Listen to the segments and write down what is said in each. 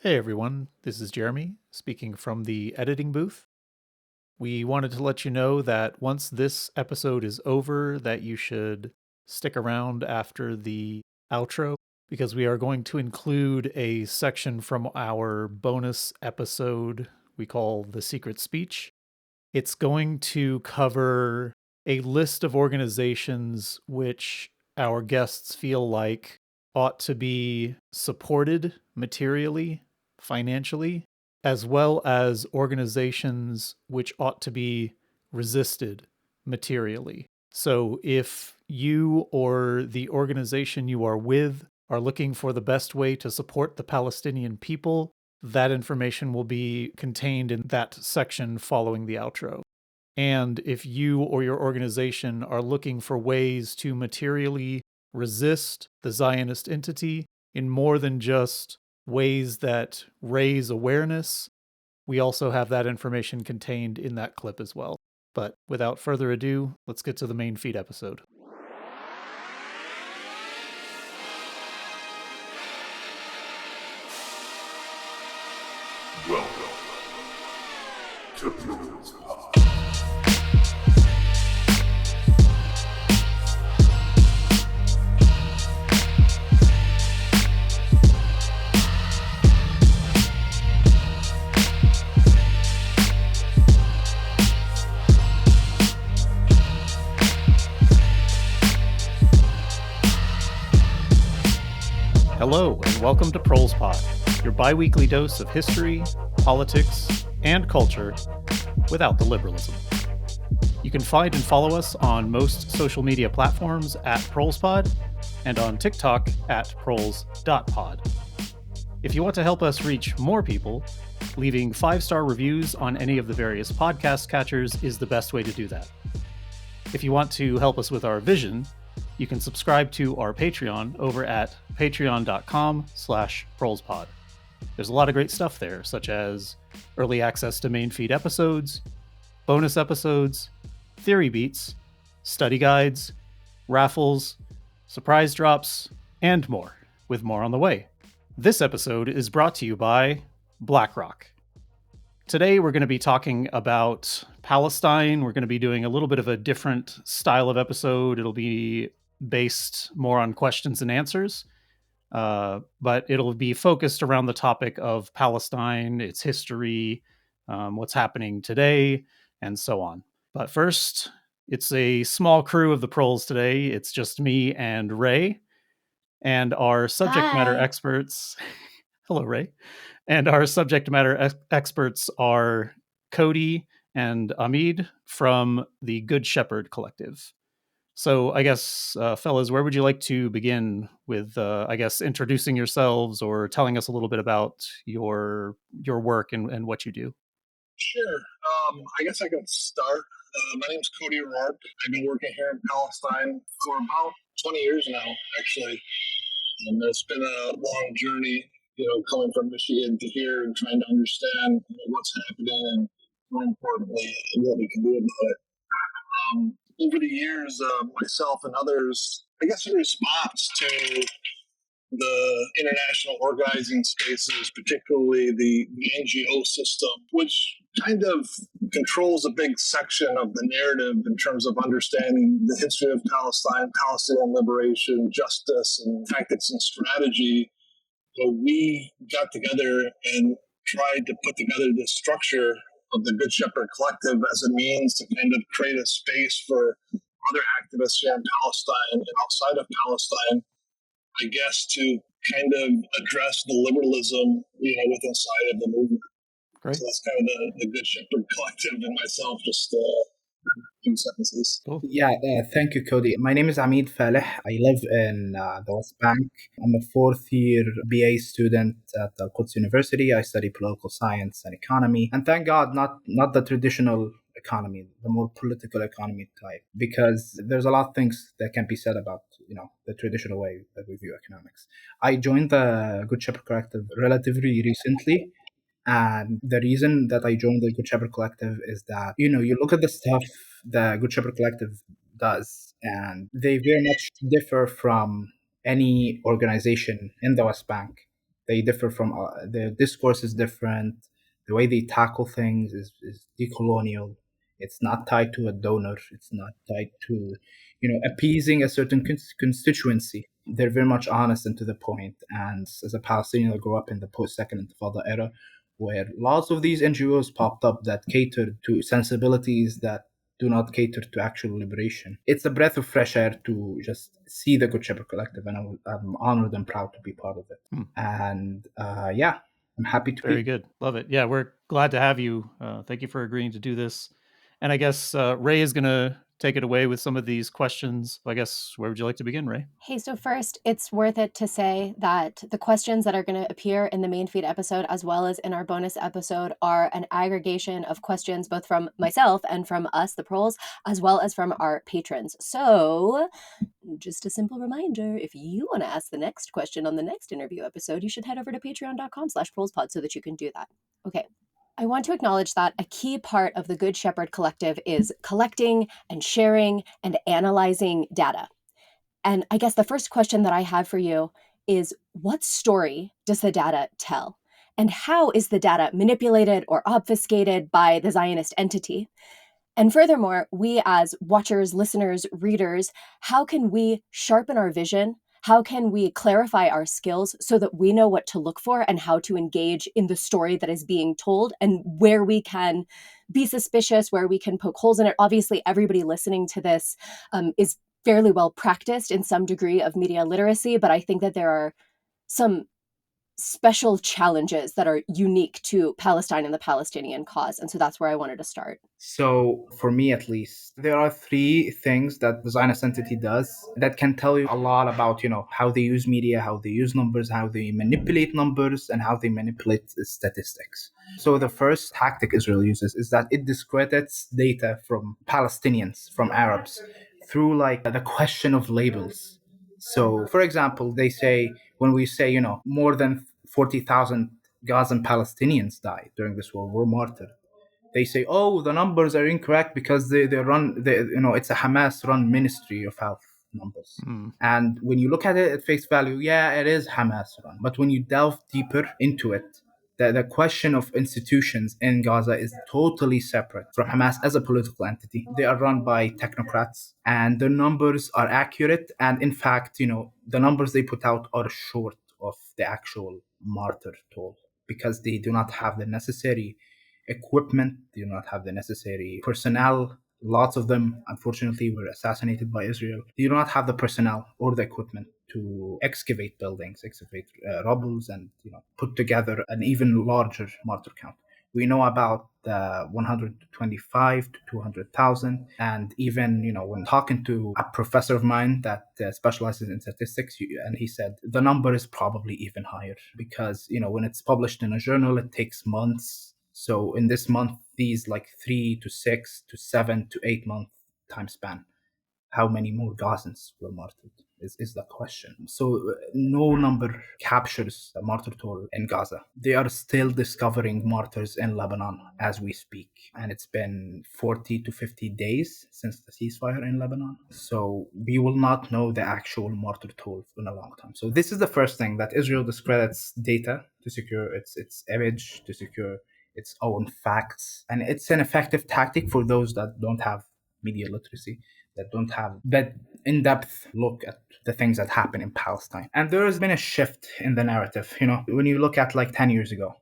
Hey everyone, this is Jeremy speaking from the editing booth. We wanted to let you know that once this episode is over, that you should stick around after the outro because we are going to include a section from our bonus episode we call The Secret Speech. It's going to cover a list of organizations which our guests feel like ought to be supported materially, financially, as well as organizations which ought to be resisted materially. So if you or the organization you are with are looking for the best way to support the Palestinian people, that information will be contained in that section following the outro. And if you or your organization are looking for ways to materially resist the Zionist entity in more than just ways that raise awareness, we also have that information contained in that clip as well. But without further ado, let's get to the main feed episode. Welcome to ProlesPod. Hello, and welcome to ProlesPod, your bi-weekly dose of history, politics, and culture without the liberalism. You can find and follow us on most social media platforms at ProlesPod and on TikTok at proles.pod. If you want to help us reach more people, leaving 5-star reviews on any of the various podcast catchers is the best way to do that. If you want to help us with our vision, you can subscribe to our Patreon over at patreon.com/ProlesPod. There's a lot of great stuff there, such as early access to main feed episodes, bonus episodes, theory beats, study guides, raffles, surprise drops, and more, with more on the way. This episode is brought to you by BlackRock. Today we're going to be talking about Palestine. We're going to be doing a little bit of a different style of episode. It'll be based more on questions and answers, but it'll be focused around the topic of Palestine, its history, what's happening today, and so on. But first, it's a small crew of the Proles today. It's just me and Ray, and our subject matter Hi. experts. Hello, Ray. And our subject matter experts are Cody and Amid from the Good Shepherd Collective. So I guess, fellas, where would you like to begin with, introducing yourselves or telling us a little bit about your work and what you do? Sure. I guess I could start. My name's Cody O'Rourke. I've been working here in Palestine for about 20 years now, actually. And it's been a long journey, coming from Michigan to here and trying to understand what's happening and, more importantly, what we can do about it. Over the years, myself and others, I guess in response to the international organizing spaces, particularly the NGO system, which kind of controls a big section of the narrative in terms of understanding the history of Palestine, Palestinian liberation, justice, and tactics and strategy. So we got together and tried to put together this structure of the Good Shepherd Collective as a means to kind of create a space for other activists here in Palestine and outside of Palestine, I guess, to kind of address the liberalism, within inside of the movement. Great. So that's kind of the Good Shepherd Collective and myself, just few sentences. Cool. Thank you, Cody. My name is Amid Faleh. I live in the West Bank. I'm a fourth-year BA student at Al-Quds University. I study political science and economy. And thank God, not the traditional economy, the more political economy type, because there's a lot of things that can be said about, the traditional way that we view economics. I joined the Good Shepherd Collective relatively recently. And the reason that I joined the Good Shepherd Collective is that, you look at the stuff the Good Shepherd Collective does, and they very much differ from any organization in the West Bank They differ from their discourse is different. The way they tackle things is decolonial. It's not tied to a donor. It's not tied to, appeasing a certain constituency. They're very much honest and to the point. And as a Palestinian, I grew up in the post-Second Intifada era, where lots of these NGOs popped up that catered to sensibilities that do not cater to actual liberation. It's a breath of fresh air to just see the Good Shepherd Collective, and I'm honored and proud to be part of it. And yeah, I'm happy to Very be. good. Love it. Yeah, we're glad to have you. Thank you for agreeing to do this. And I guess Ray is going to take it away with some of these questions. I guess, where would you like to begin, Ray? Hey, so first, it's worth it to say that the questions that are going to appear in the main feed episode, as well as in our bonus episode, are an aggregation of questions both from myself and from us, the Proles, as well as from our patrons. So just a simple reminder, if you want to ask the next question on the next interview episode, you should head over to patreon.com/ProlesPod so that you can do that. Okay. I want to acknowledge that a key part of the Good Shepherd Collective is collecting and sharing and analyzing data. And I guess the first question that I have for you is, what story does the data tell? And how is the data manipulated or obfuscated by the Zionist entity? And furthermore, we as watchers, listeners, readers, how can we sharpen our vision? How can we clarify our skills so that we know what to look for and how to engage in the story that is being told, and where we can be suspicious, where we can poke holes in it? Obviously, everybody listening to this is fairly well practiced in some degree of media literacy, but I think that there are some special challenges that are unique to Palestine and the Palestinian cause. And so that's where I wanted to start. So, for me at least, there are three things that the Zionist entity does that can tell you a lot about, how they use media, how they use numbers, how they manipulate numbers, and how they manipulate statistics. So, the first tactic Israel uses is that it discredits data from Palestinians, from Arabs, through the question of labels. So, for example, they say, when we say, more than 40,000 Gazan Palestinians died during this war, were martyred, they say, oh, the numbers are incorrect because they run, it's a Hamas-run Ministry of Health numbers. And when you look at it at face value, yeah, it is Hamas-run. But when you delve deeper into it, the question of institutions in Gaza is totally separate from Hamas as a political entity. They are run by technocrats, and the numbers are accurate. And in fact, the numbers they put out are short of the actual martyr toll, because they do not have the necessary equipment, they do not have the necessary personnel. Lots of them, unfortunately, were assassinated by Israel. They do not have the personnel or the equipment to excavate buildings, excavate rubbles, and put together an even larger martyr count. We know about 125 to 200,000, and even when talking to a professor of mine that specializes in statistics, and he said the number is probably even higher, because when it's published in a journal, it takes months. So in this month, these 3 to 6 to 7 to 8 month time span, how many more Gazans were martyred is the question. So no number captures the martyr toll in Gaza. They are still discovering martyrs in Lebanon as we speak. And it's been 40 to 50 days since the ceasefire in Lebanon. So we will not know the actual martyr toll in a long time. So this is the first thing, that Israel discredits data to secure its image, to secure its own facts. And it's an effective tactic for those that don't have media literacy, that don't have that in-depth look at the things that happen in Palestine. And there has been a shift in the narrative. When you look at 10 years ago,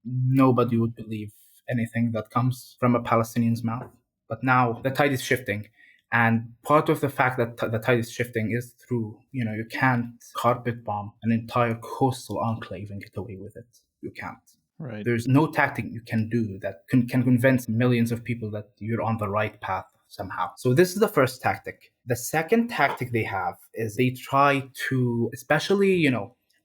nobody would believe anything that comes from a Palestinian's mouth. But now the tide is shifting. And part of the fact that the tide is shifting is through, you can't carpet bomb an entire coastal enclave and get away with it. You can't. Right. There's no tactic you can do that can convince millions of people that you're on the right path somehow. So this is the first tactic. The second tactic they have is they try to, especially,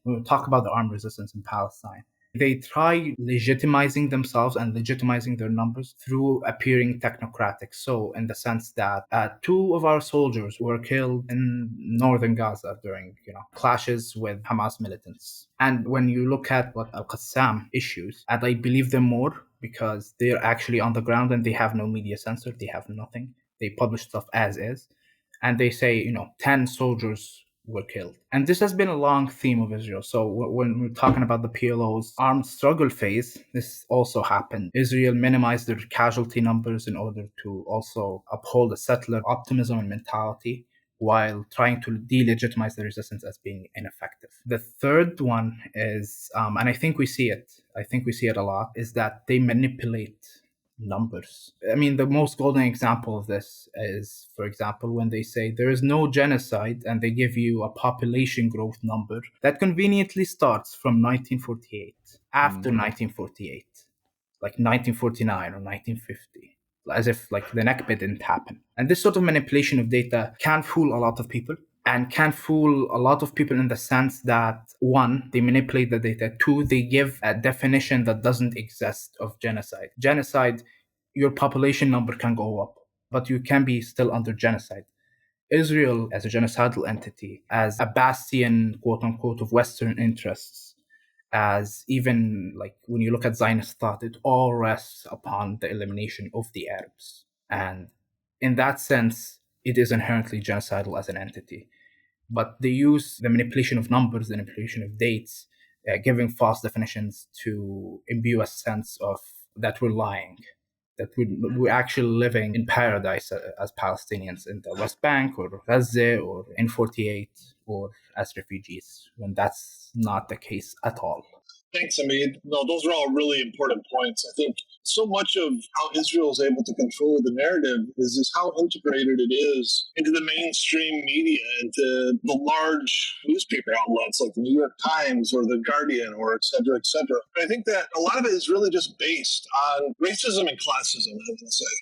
when we talk about the armed resistance in Palestine, they try legitimizing themselves and legitimizing their numbers through appearing technocratic. So in the sense that 2 of our soldiers were killed in northern Gaza during clashes with Hamas militants. And when you look at what Al-Qassam issues, and I believe them more, because they're actually on the ground and they have no media censor, they have nothing. They publish stuff as is. And they say, 10 soldiers were killed. And this has been a long theme of Israel. So when we're talking about the PLO's armed struggle phase, this also happened. Israel minimized their casualty numbers in order to also uphold a settler optimism and mentality, while trying to delegitimize the resistance as being ineffective. The third one is, and I think we see it a lot, is that they manipulate numbers. I mean, the most golden example of this is, for example, when they say there is no genocide and they give you a population growth number that conveniently starts from 1948, after 1948, like 1949 or 1950, as if like the Nakba didn't happen. And this sort of manipulation of data can fool a lot of people, and can fool a lot of people in the sense that, one, they manipulate the data. Two, they give a definition that doesn't exist of genocide. Genocide, your population number can go up, but you can be still under genocide. Israel, as a genocidal entity, as a bastion, quote unquote, of Western interests, as even like when you look at Zionist thought, it all rests upon the elimination of the Arabs. And in that sense, it is inherently genocidal as an entity. But they use the manipulation of numbers, the manipulation of dates, giving false definitions to imbue a sense of that we're lying, that we're actually living in paradise as Palestinians in the West Bank or Gaza or in 48 or as refugees, when that's not the case at all. Thanks, Hamid. No, those are all really important points. I think so much of how Israel is able to control the narrative is how integrated it is into the mainstream media, into the large newspaper outlets like the New York Times or the Guardian or et cetera, et cetera. And I think that a lot of it is really just based on racism and classism, I would say.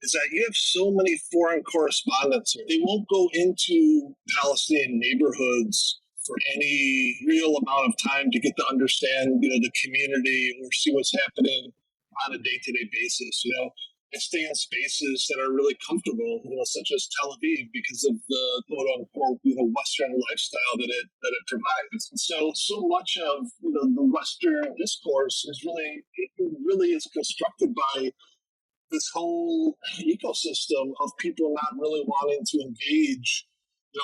Is that you have so many foreign correspondents here. They won't go into Palestinian neighborhoods for any real amount of time to get to understand, the community or see what's happening on a day-to-day basis. They stay in spaces that are really comfortable, such as Tel Aviv, because of the quote-unquote, Western lifestyle that it provides. And so much of the Western discourse is really is constructed by this whole ecosystem of people not really wanting to engage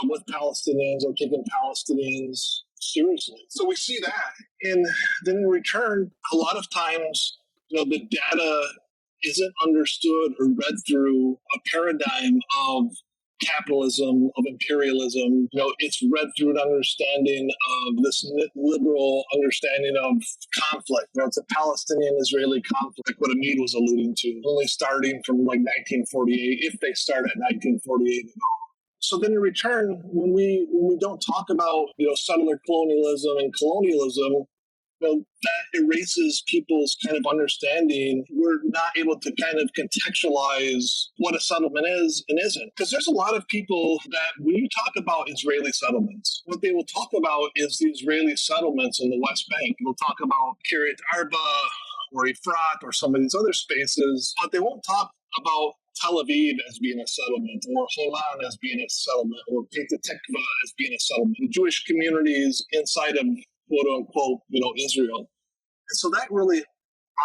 with Palestinians or taking Palestinians seriously. So we see that. And then in return, a lot of times, the data isn't understood or read through a paradigm of capitalism, of imperialism. It's read through an understanding of this liberal understanding of conflict. It's a Palestinian-Israeli conflict, like what Hamid was alluding to, only starting from like 1948, if they start at 1948 at all. So then in return, when we don't talk about, settler colonialism and colonialism, that erases people's kind of understanding. We're not able to kind of contextualize what a settlement is and isn't. Because there's a lot of people that when you talk about Israeli settlements, what they will talk about is the Israeli settlements in the West Bank. They'll talk about Kiryat Arba or Efrat or some of these other spaces, but they won't talk about Tel Aviv as being a settlement, or Holon as being a settlement, or Petah Tikva as being a settlement. The Jewish communities inside of quote unquote, Israel. And so that really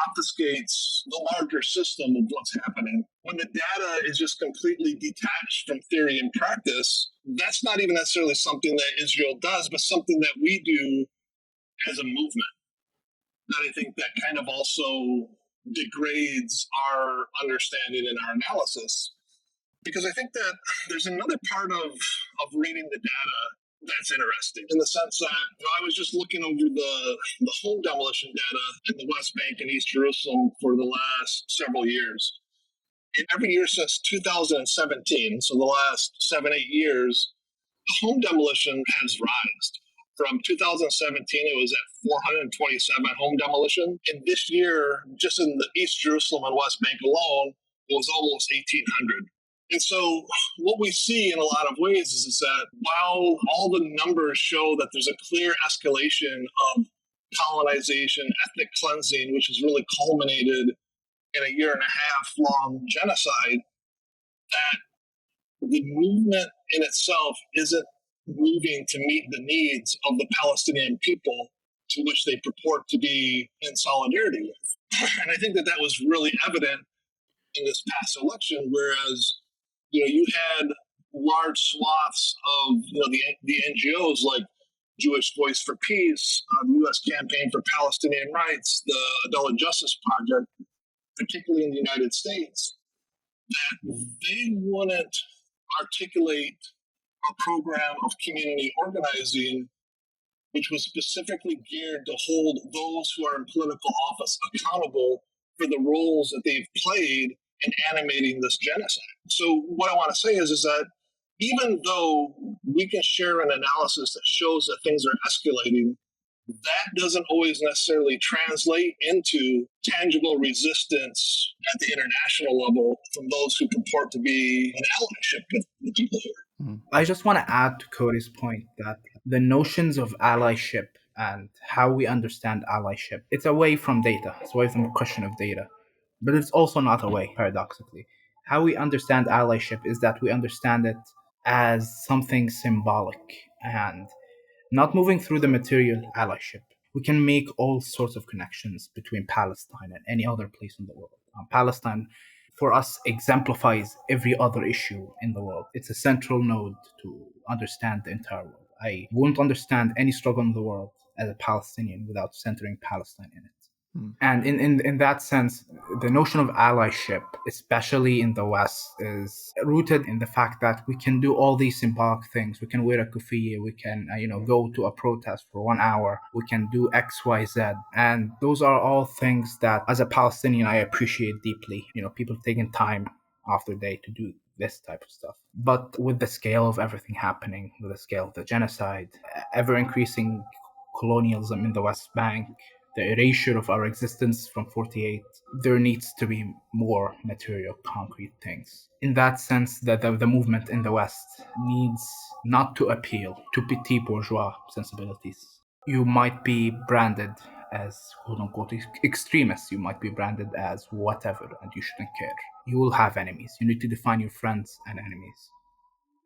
obfuscates the larger system of what's happening. When the data is just completely detached from theory and practice, that's not even necessarily something that Israel does, but something that we do as a movement. That I think that kind of also degrades our understanding and our analysis. Because I think that there's another part of reading the data that's interesting, in the sense that I was just looking over the home demolition data in the West Bank and East Jerusalem for the last several years. And every year since 2017, so the last 7-8 years, the home demolition has risen. From 2017, it was at 427 home demolition. And this year, just in the East Jerusalem and West Bank alone, it was almost 1,800. And so what we see in a lot of ways is that while all the numbers show that there's a clear escalation of colonization, ethnic cleansing, which has really culminated in a 1.5-year-long genocide, that the movement in itself isn't moving to meet the needs of the Palestinian people to which they purport to be in solidarity with. And I think that was really evident in this past election, whereas you had large swaths of the NGOs like Jewish Voice for Peace, the U.S. Campaign for Palestinian Rights, the Adult Justice Project, particularly in the United States, that they wouldn't articulate a program of community organizing which was specifically geared to hold those who are in political office accountable for the roles that they've played in animating this genocide. So what I want to say is that even though we can share an analysis that shows that things are escalating, that doesn't always necessarily translate into tangible resistance at the international level from those who purport to be an allyship with the people here. I just want to add to Cody's point that the notions of allyship and how we understand allyship, it's away from data. It's away from the question of data. But it's also not away, paradoxically. How we understand allyship is that we understand it as something symbolic and not moving through the material allyship. We can make all sorts of connections between Palestine and any other place in the world. Palestine, for us, exemplifies every other issue in the world. It's a central node to understand the entire world. I won't understand any struggle in the world as a Palestinian without centering Palestine in it. And in that sense, the notion of allyship, especially in the West, is rooted in the fact that we can do all these symbolic things. We can wear a kufiya, we can go to a protest for 1 hour, we can do X, Y, Z. And those are all things that, as a Palestinian, I appreciate deeply. People taking time off their day to do this type of stuff. But with the scale of everything happening, with the scale of the genocide, ever-increasing colonialism in the West Bank, the erasure of our existence from 48, there needs to be more material, concrete things. In that sense, that the movement in the West needs not to appeal to petit bourgeois sensibilities. You might be branded as quote-unquote extremists. You might be branded as whatever, and you shouldn't care. You will have enemies. You need to define your friends and enemies.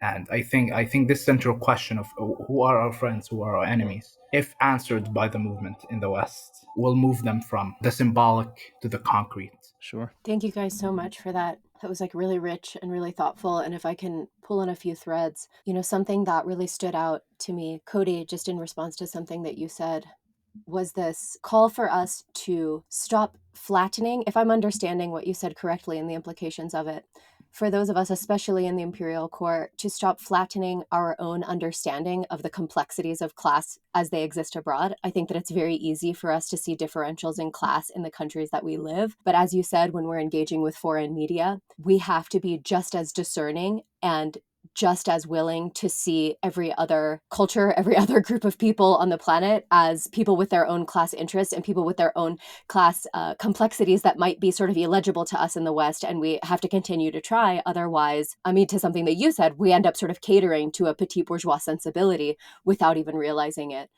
And I think this central question of who are our friends, who are our enemies, if answered by the movement in the West, will move them from the symbolic to the concrete. Sure. Thank you guys so much for that. That was really rich and really thoughtful. And if I can pull in a few threads, something that really stood out to me, Cody, just in response to something that you said, was this call for us to stop flattening, if I'm understanding what you said correctly and the implications of it, for those of us, especially in the imperial court, to stop flattening our own understanding of the complexities of class as they exist abroad. I think that it's very easy for us to see differentials in class in the countries that we live. But as you said, when we're engaging with foreign media, we have to be just as discerning and just as willing to see every other culture, every other group of people on the planet as people with their own class interests and people with their own class complexities that might be sort of illegible to us in the West. And we have to continue to try. Otherwise, to something that you said, we end up sort of catering to a petit bourgeois sensibility without even realizing it.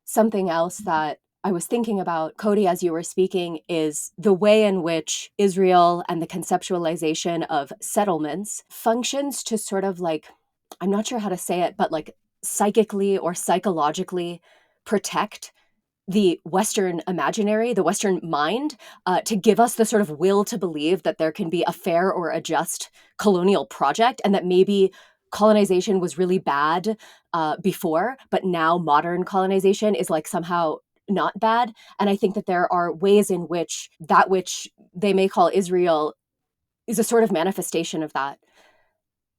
Something else that I was thinking about, Cody, as you were speaking, is the way in which Israel and the conceptualization of settlements functions to sort of I'm not sure how to say it, but psychically or psychologically protect the Western imaginary, the Western mind, to give us the sort of will to believe that there can be a fair or a just colonial project and that maybe colonization was really bad before, but now modern colonization is somehow not bad. And I think that there are ways in which that which they may call Israel is a sort of manifestation of that.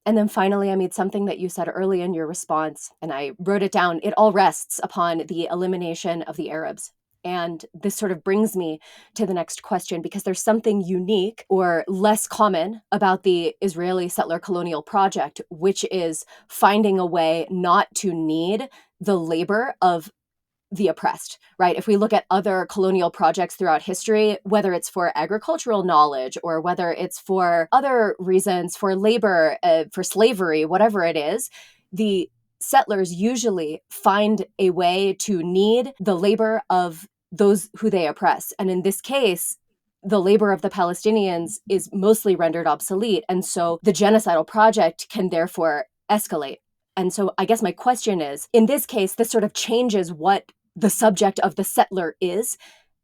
And then finally, something that you said early in your response, and I wrote it down, it all rests upon the elimination of the Arabs. And this sort of brings me to the next question, because there's something unique or less common about the Israeli settler-colonial project, which is finding a way not to need the labor of the oppressed, right? If we look at other colonial projects throughout history, whether it's for agricultural knowledge or whether it's for other reasons, for labor, for slavery, whatever it is, the settlers usually find a way to need the labor of those who they oppress. And in this case, the labor of the Palestinians is mostly rendered obsolete. And so the genocidal project can therefore escalate. And so I guess my question is, in this case, this sort of changes what the subject of the settler is.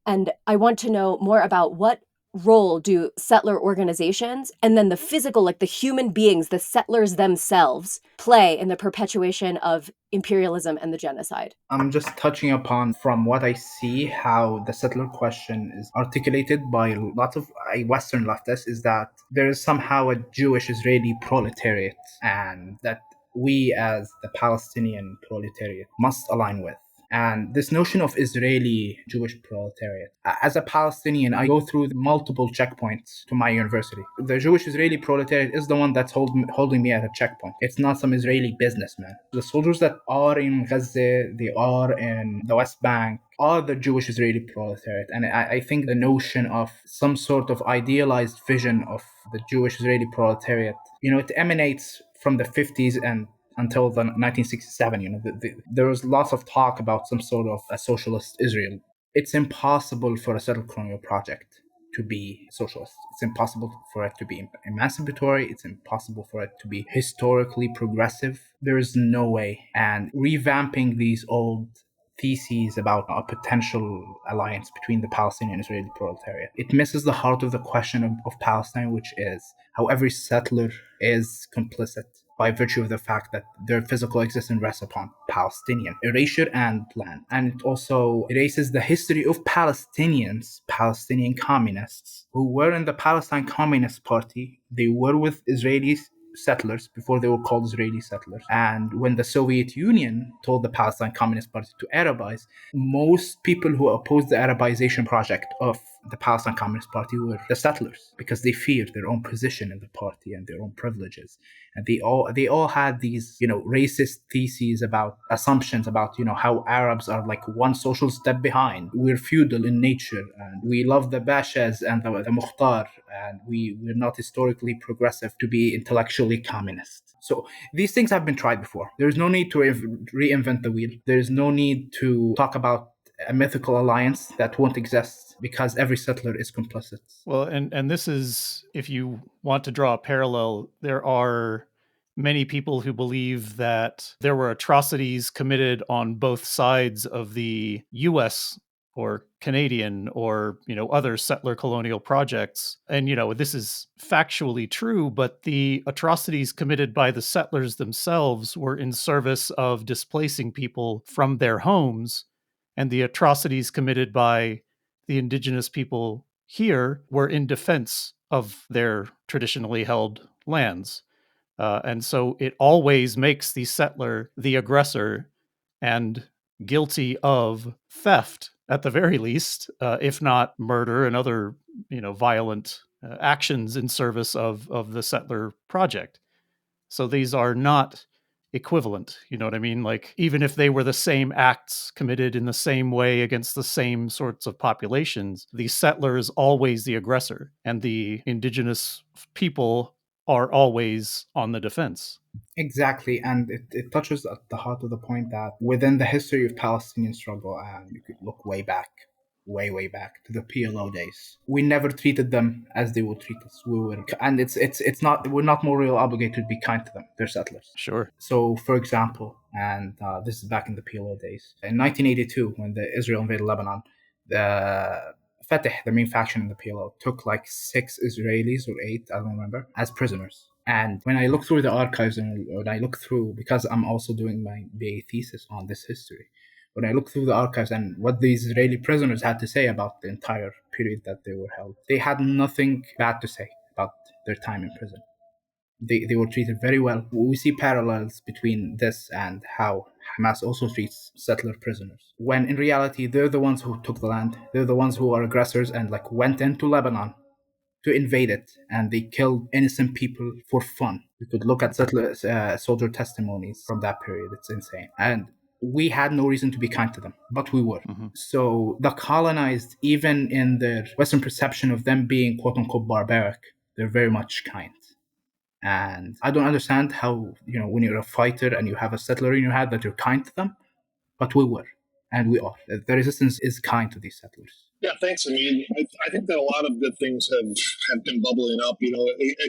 And I want to know more about what role do settler organizations and then the physical, like the human beings, the settlers themselves, play in the perpetuation of imperialism and the genocide? I'm just touching upon, from what I see, how the settler question is articulated by lots of Western leftists, is that there is somehow a Jewish Israeli proletariat, and that we as the Palestinian proletariat must align with. And this notion of Israeli Jewish proletariat. As a Palestinian, I go through multiple checkpoints to my university. The Jewish Israeli proletariat is the one that's holding me at a checkpoint. It's not some Israeli businessman. The soldiers that are in Gaza, they are in the West Bank, are the Jewish Israeli proletariat. And I think the notion of some sort of idealized vision of the Jewish Israeli proletariat, it emanates from the 50s and until the 1967, there was lots of talk about some sort of a socialist Israel. It's impossible for a settler-colonial project to be socialist. It's impossible for it to be emancipatory. It's impossible for it to be historically progressive. There is no way. And revamping these old theses about a potential alliance between the Palestinian and Israeli proletariat, it misses the heart of the question of Palestine, which is how every settler is complicit by virtue of the fact that their physical existence rests upon Palestinian erasure and land. And it also erases the history of Palestinians, Palestinian communists, who were in the Palestine Communist Party. They were with Israelis settlers before they were called Israeli settlers. And when the Soviet Union told the Palestine Communist Party to Arabize, most people who opposed the Arabization project of the Palestine Communist Party were the settlers, because they feared their own position in the party and their own privileges. And they all had these, racist theses about assumptions about, how Arabs are like one social step behind. We're feudal in nature, and we love the Bashas and the Mukhtar, and we're not historically progressive to be intellectually communist. So these things have been tried before. There's no need to reinvent the wheel. There's no need to talk about a mythical alliance that won't exist because every settler is complicit. Well, and this is, if you want to draw a parallel, there are many people who believe that there were atrocities committed on both sides of the US or Canadian or, other settler colonial projects. And, this is factually true, but the atrocities committed by the settlers themselves were in service of displacing people from their homes. And the atrocities committed by the indigenous people here were in defense of their traditionally held lands. And so it always makes the settler the aggressor and guilty of theft, at the very least, if not murder and other, violent actions in service of the settler project. So these are not equivalent. You know what I mean? Like, even if they were the same acts committed in the same way against the same sorts of populations, the settler is always the aggressor, and the indigenous people are always on the defense. Exactly, and it touches at the heart of the point that within the history of Palestinian struggle, and you could look way back to the PLO days, we never treated them as they would treat us. And it's not, we're not morally obligated to be kind to them. They're settlers. Sure. So, for example, and this is back in the PLO days, in 1982, when Israel invaded Lebanon, the Fatah, the main faction in the PLO, took like 6 Israelis or 8, I don't remember, as prisoners. And when I look through the archives, and when I look through, because I'm also doing my BA thesis on this history, when I look through the archives and what these Israeli prisoners had to say about the entire period that they were held, they had nothing bad to say about their time in prison. They were treated very well. We see parallels between this and how Hamas also treats settler prisoners, when in reality they're the ones who took the land. They're the ones who are aggressors and like went into Lebanon to invade it, and they killed innocent people for fun. You could look at soldier testimonies from that period. It's insane. And we had no reason to be kind to them, but we were. Mm-hmm. So the colonized, even in their Western perception of them being quote unquote barbaric, they're very much kind. And I don't understand how, when you're a fighter and you have a settler in your head, that you're kind to them, but we were, and we are. The resistance is kind to these settlers. Yeah, thanks. I think that a lot of good things have been bubbling up,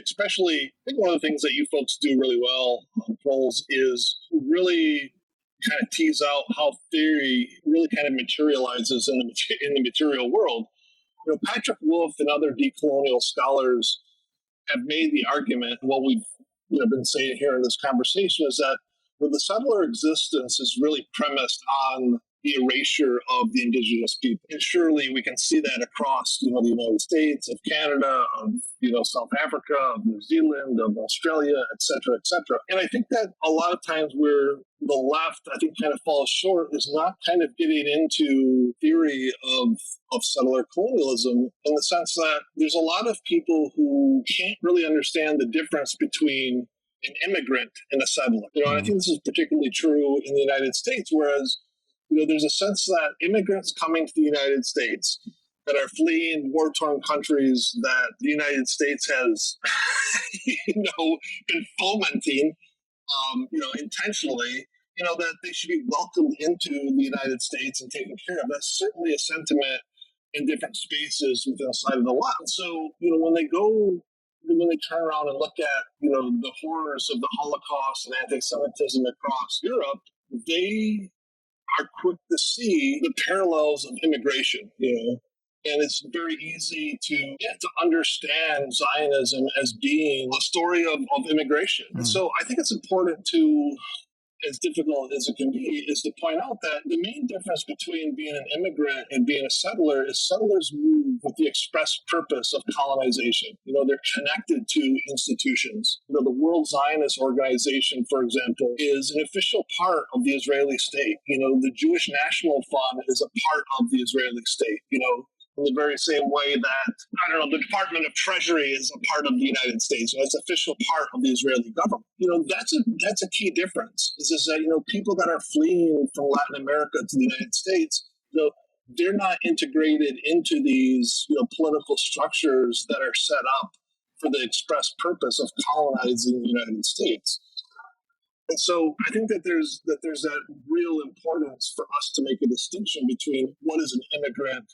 especially, I think one of the things that you folks do really well on Proles is really kind of tease out how theory really kind of materializes in the material world. Patrick Wolf and other decolonial scholars have made the argument, what we've been saying here in this conversation, is that the settler existence is really premised on the erasure of the indigenous people. And surely we can see that across, the United States, of Canada, of, South Africa, of New Zealand, of Australia, et cetera, et cetera. And I think that a lot of times where the left, I think, kind of falls short is not kind of getting into theory of settler colonialism, in the sense that there's a lot of people who can't really understand the difference between an immigrant and a settler. And I think this is particularly true in the United States, whereas there's a sense that immigrants coming to the United States that are fleeing war-torn countries that the United States has, been fomenting, intentionally, that they should be welcomed into the United States and taken care of. That's certainly a sentiment in different spaces within the side of the left. So, when they turn around and look at, the horrors of the Holocaust and anti-Semitism across Europe, they are quick to see the parallels of immigration, and it's very easy to understand Zionism as being a story of immigration. And so I think it's important to, as difficult as it can be, is to point out that the main difference between being an immigrant and being a settler is settlers move with the express purpose of colonization. They're connected to institutions. The World Zionist Organization, for example, is an official part of the Israeli state. The Jewish National Fund is a part of the Israeli state. In the very same way that, the Department of Treasury is a part of the United States. It's an official part of the Israeli government. That's a key difference, is that, people that are fleeing from Latin America to the United States, they're not integrated into these, political structures that are set up for the express purpose of colonizing the United States. And so I think that there's that real importance for us to make a distinction between what is an immigrant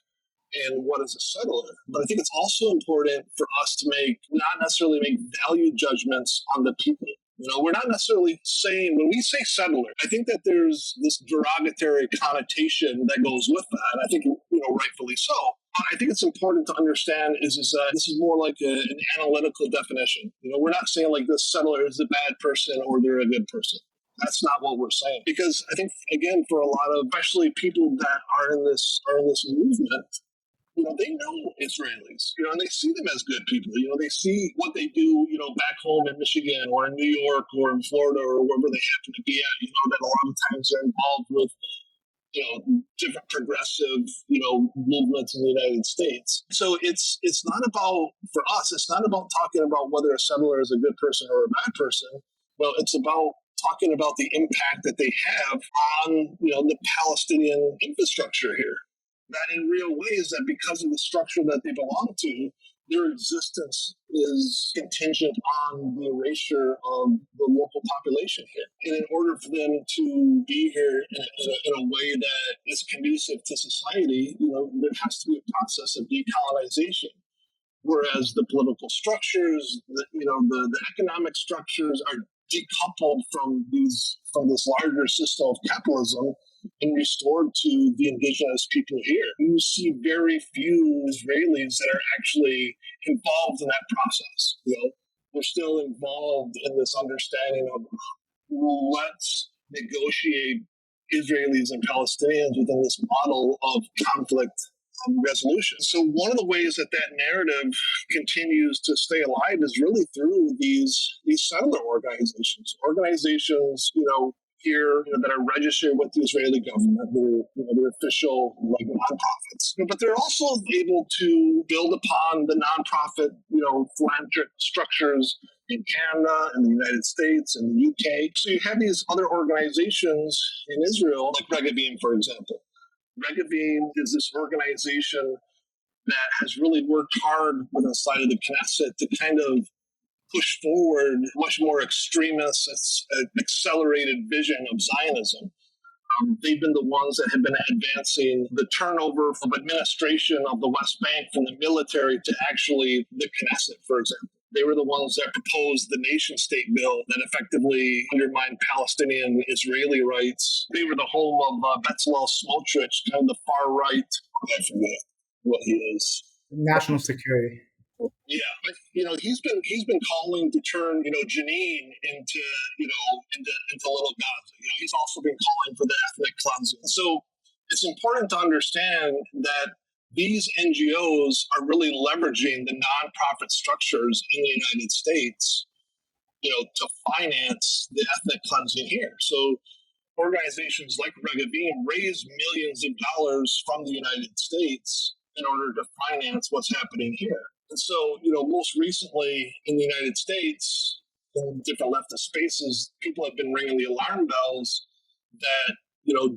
and what is a settler. But I think it's also important for us to not necessarily make value judgments on the people. We're not necessarily saying, when we say settler, I think that there's this derogatory connotation that goes with that. And I think, rightfully so. But I think it's important to understand is that this is more like an analytical definition. We're not saying like this settler is a bad person or they're a good person. That's not what we're saying. Because I think, again, for a lot of, especially people that are in this movement, they know Israelis, and they see them as good people. They see what they do, back home in Michigan or in New York or in Florida or wherever they happen to be at, that a lot of times they're involved with, different progressive, movements in the United States. So it's not about, for us, it's not about talking about whether a settler is a good person or a bad person. Well, it's about talking about the impact that they have on, the Palestinian infrastructure here. That in real ways, that because of the structure that they belong to, their existence is contingent on the erasure of the local population here. And in order for them to be here in a way that is conducive to society, there has to be a process of decolonization. Whereas the political structures, the economic structures are decoupled from this larger system of capitalism and restored to the indigenous people here. You see very few Israelis that are actually involved in that process. They're still involved in this understanding of let's negotiate Israelis and Palestinians within this model of conflict resolution. So one of the ways that narrative continues to stay alive is really through these settler organizations, here that are registered with the Israeli government. They're official nonprofits, but they're also able to build upon the nonprofit philanthropic structures in Canada and the United States and the UK. So you have these other organizations in Israel, like Regavim, for example. Regavim is this organization that has really worked hard with the side of the Knesset to kind of push forward much more extremist, accelerated vision of Zionism. They've been the ones that have been advancing the turnover of administration of the West Bank from the military to actually the Knesset, for example. They were the ones that proposed the nation-state bill that effectively undermined Palestinian Israeli rights. They were the home of Bezalel Smotrich, kind of the far right. I forget what he is. national security. Yeah, but he's been calling to turn Janine into little Gaza. He's also been calling for the ethnic cleansing. So it's important to understand that these NGOs are really leveraging the nonprofit structures in the United States, to finance the ethnic cleansing here. So organizations like Regavim raise millions of dollars from the United States in order to finance what's happening here. And so, most recently in the United States, in different leftist spaces, people have been ringing the alarm bells that,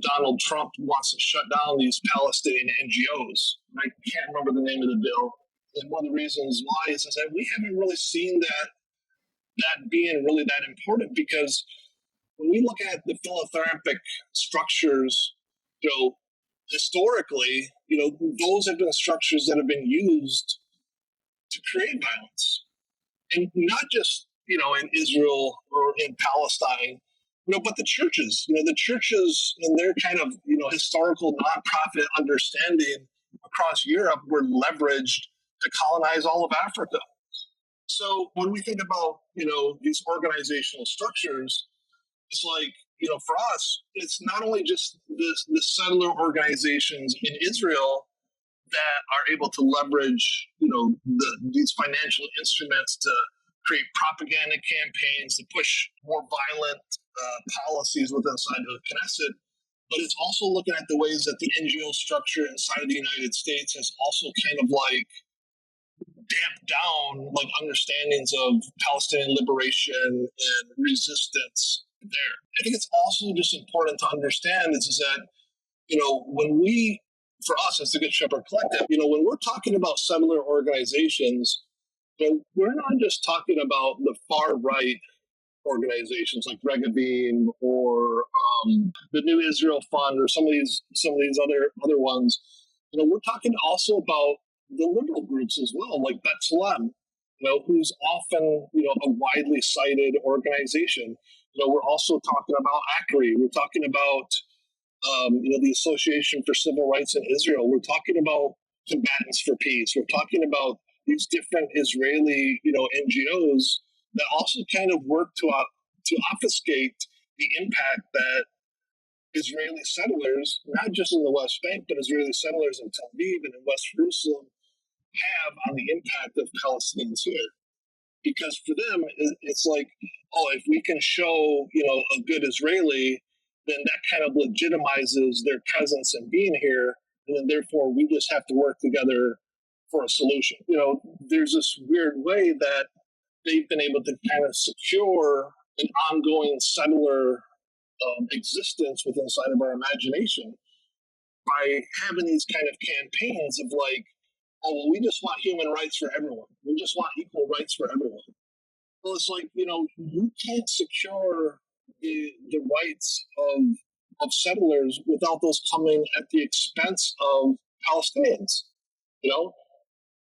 Donald Trump wants to shut down these Palestinian NGOs. I can't remember the name of the bill. And one of the reasons why is that we haven't really seen that being really that important, because when we look at the philanthropic structures, historically, those have been structures that have been used to create violence. And not just, in Israel or in Palestine, but the churches, in their kind of, historical nonprofit understanding across Europe were leveraged to colonize all of Africa. So when we think about, these organizational structures, it's like, for us, it's not only just the settler organizations in Israel that are able to leverage, these financial instruments to create propaganda campaigns, to push more violent policies within inside of the Knesset, but it's also looking at the ways that the NGO structure inside of the United States has also kind of like damped down like understandings of Palestinian liberation and resistance there. I think it's also just important to understand is that, when we, for us as the Good Shepherd Collective, when we're talking about settler organizations, we're not just talking about the far right organizations like Regavim or the New Israel Fund or some of these other ones. We're talking also about the liberal groups as well, like B'Tselem, who's often a widely cited organization. We're also talking about ACRI. We're talking about the Association for Civil Rights in Israel. We're talking about Combatants for Peace. We're talking about these different Israeli NGOs that also kind of work to obfuscate the impact that Israeli settlers, not just in the West Bank, but Israeli settlers in Tel Aviv and in West Jerusalem, have on the impact of Palestinians here. Because for them, it's like, if we can show, a good Israeli, then that kind of legitimizes their presence and being here, and then therefore we just have to work together for a solution. There's this weird way that they've been able to kind of secure an ongoing settler existence within inside of our imagination by having these kind of campaigns of like, we just want human rights for everyone. We just want equal rights for everyone. Well, it's like, you can't secure the rights of settlers without those coming at the expense of Palestinians.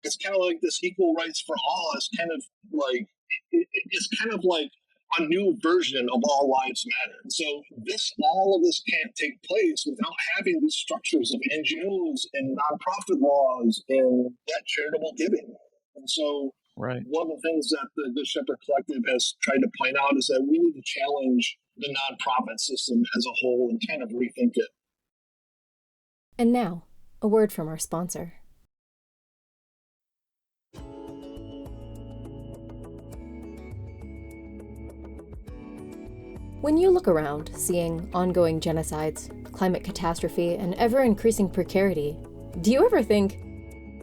It's kind of like this equal rights for all is kind of like, it's kind of like a new version of all lives matter. So all of this can't take place without having these structures of NGOs and nonprofit laws and that charitable giving. And so one of the things that the Good Shepherd Collective has tried to point out is that we need to challenge the nonprofit system as a whole and kind of rethink it. And now, a word from our sponsor. When you look around, seeing ongoing genocides, climate catastrophe, and ever-increasing precarity, do you ever think,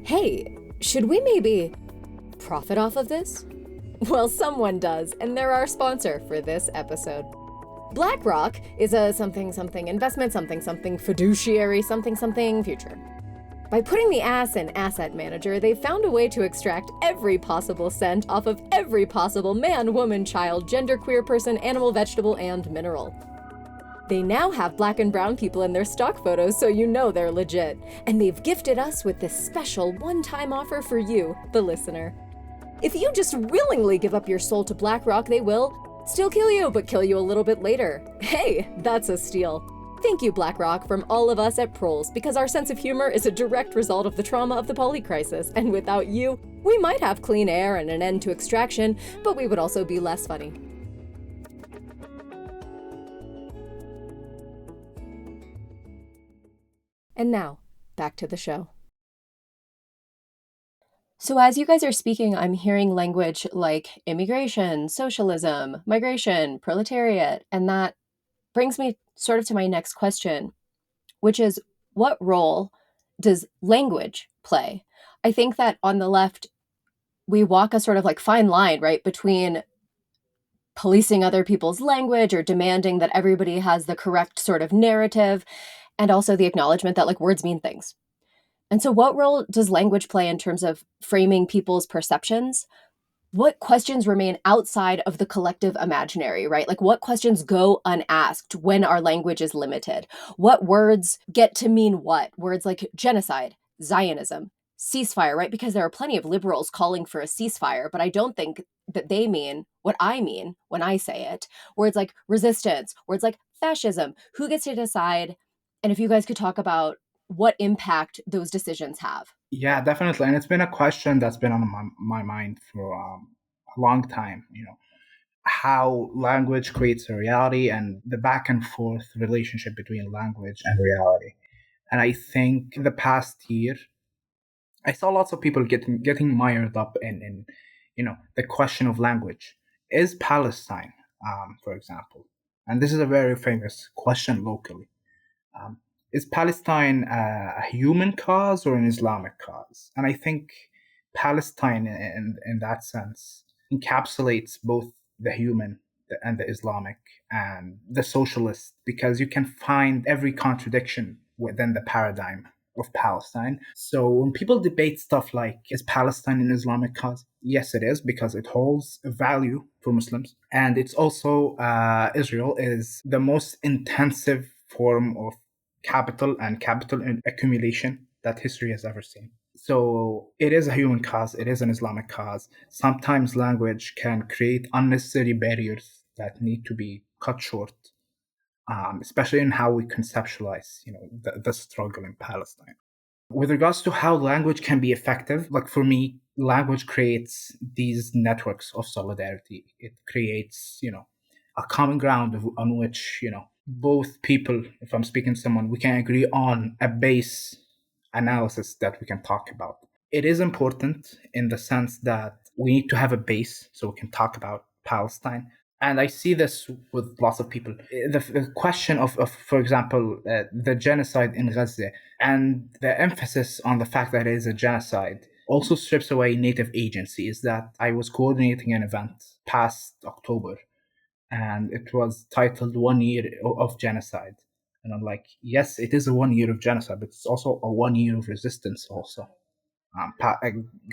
hey, should we maybe profit off of this? Well, someone does, and they're our sponsor for this episode. BlackRock is a something-something investment, something-something fiduciary, something-something future. By putting the ass in asset manager, they've found a way to extract every possible cent off of every possible man, woman, child, genderqueer person, animal, vegetable, and mineral. They now have black and brown people in their stock photos, so you know they're legit. And they've gifted us with this special one-time offer for you, the listener. If you just willingly give up your soul to BlackRock, they will still kill you, but kill you a little bit later. Hey, that's a steal. Thank you, BlackRock, from all of us at Proles, because our sense of humor is a direct result of the trauma of the poly crisis, and without you, we might have clean air and an end to extraction, but we would also be less funny. And now, back to the show. So as you guys are speaking, I'm hearing language like immigration, socialism, migration, proletariat, and that brings me sort of to my next question, which is, what role does language play? I think that on the left, we walk a sort of like fine line, right, between policing other people's language or demanding that everybody has the correct sort of narrative, and also the acknowledgement that like words mean things. And so what role does language play in terms of framing people's perceptions? What questions remain outside of the collective imaginary, right? Like what questions go unasked when our language is limited? What words get to mean what? Words like genocide, Zionism, ceasefire, right? Because there are plenty of liberals calling for a ceasefire, but I don't think that they mean what I mean when I say it. Words like resistance, words like fascism, who gets to decide? And if you guys could talk about what impact those decisions have. Yeah, definitely. And it's been a question that's been on my mind for a long time, how language creates a reality and the back and forth relationship between language and reality. And I think in the past year, I saw lots of people getting mired up in the question of language. Is Palestine, for example, and this is a very famous question locally, um, is Palestine a human cause or an Islamic cause? And I think Palestine, in that sense, encapsulates both the human and the Islamic and the socialist, because you can find every contradiction within the paradigm of Palestine. So when people debate stuff like, is Palestine an Islamic cause? Yes, it is, because it holds a value for Muslims. And it's also, Israel is the most intensive form of capital and capital accumulation that history has ever seen. So it is a human cause, it is an Islamic cause. Sometimes language can create unnecessary barriers that need to be cut short, especially in how we conceptualize, the struggle in Palestine. With regards to how language can be effective, like for me, language creates these networks of solidarity. It creates, a common ground on which, both people, if I'm speaking to someone, we can agree on a base analysis that we can talk about. It is important in the sense that we need to have a base so we can talk about Palestine. And I see this with lots of people. The question of for example, the genocide in Gaza and the emphasis on the fact that it is a genocide also strips away native agency. Is that I was coordinating an event past October, and it was titled 1 Year of Genocide. And I'm like, yes, it is a 1 year of genocide, but it's also a 1 year of resistance also.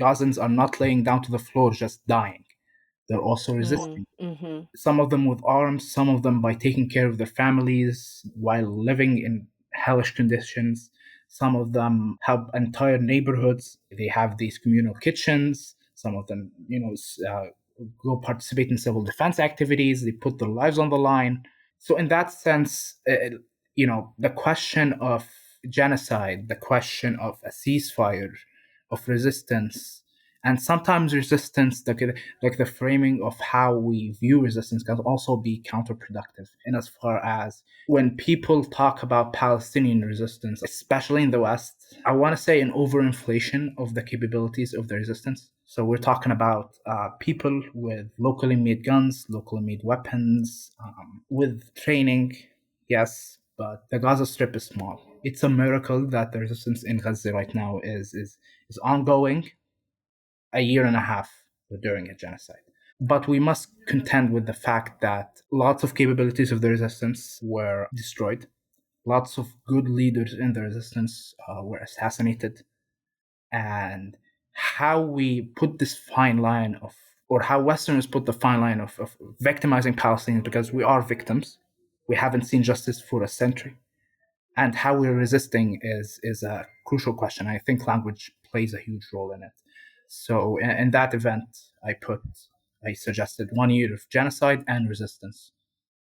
Gazans are not laying down to the floor just dying. They're also resisting. Mm-hmm. Some of them with arms, some of them by taking care of their families while living in hellish conditions. Some of them help entire neighborhoods. They have these communal kitchens. Some of them, go participate in civil defense activities. They put their lives on the line. So in that sense, the question of genocide, the question of a ceasefire, of resistance, and sometimes resistance, like the framing of how we view resistance, can also be counterproductive in as far as when people talk about Palestinian resistance, especially in the West, I want to say an overinflation of the capabilities of the resistance. So we're talking about people with locally made guns, locally made weapons, with training, yes, but the Gaza Strip is small. It's a miracle that the resistance in Gaza right now is ongoing a year and a half during a genocide. But we must contend with the fact that lots of capabilities of the resistance were destroyed. Lots of good leaders in the resistance were assassinated. And how we put this fine line of, or how Westerners put the fine line of victimizing Palestinians, because we are victims. We haven't seen justice for a century. And how we're resisting is a crucial question. I think language plays a huge role in it. So in that event, I suggested 1 year of genocide and resistance.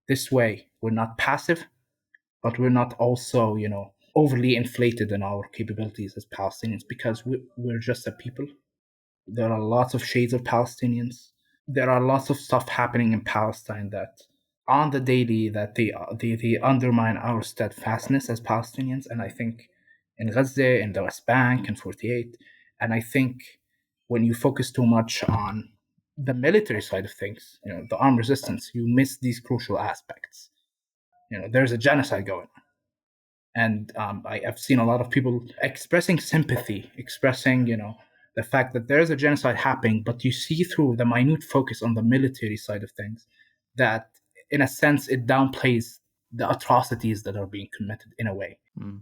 This way, we're not passive. but we're not also, overly inflated in our capabilities as Palestinians because we're just a people. There are lots of shades of Palestinians. There are lots of stuff happening in Palestine that on the daily that they undermine our steadfastness as Palestinians. And I think in Gaza, in the West Bank, in 48, and I think when you focus too much on the military side of things, the armed resistance, you miss these crucial aspects. There's a genocide going on. And I've seen a lot of people expressing sympathy, expressing, the fact that there's a genocide happening, but you see through the minute focus on the military side of things that, in a sense, it downplays the atrocities that are being committed in a way.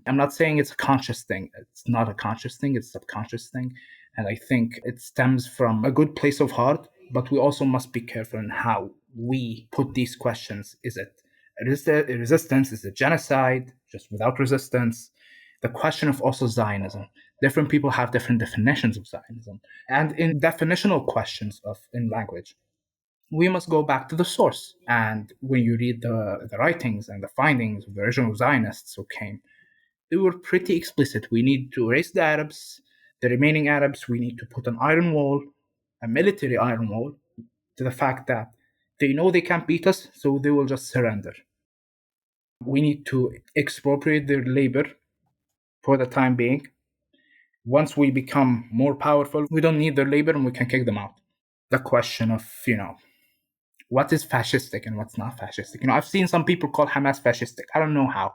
I'm not saying it's a conscious thing. It's not a conscious thing. It's a subconscious thing. And I think it stems from a good place of heart, but we also must be careful in how we put these questions. Is it resistance? Is it genocide? Just without resistance? The question of also Zionism. Different people have different definitions of Zionism. And in definitional questions in language, we must go back to the source. And when you read the writings and the findings of the original Zionists who came, they were pretty explicit. We need to erase the Arabs, the remaining Arabs. We need to put an iron wall, a military iron wall, to the fact that they know they can't beat us, so they will just surrender. We need to expropriate their labor for the time being. Once we become more powerful, we don't need their labor and we can kick them out. The question of, what is fascistic and what's not fascistic. I've seen some people call Hamas fascistic. I don't know how.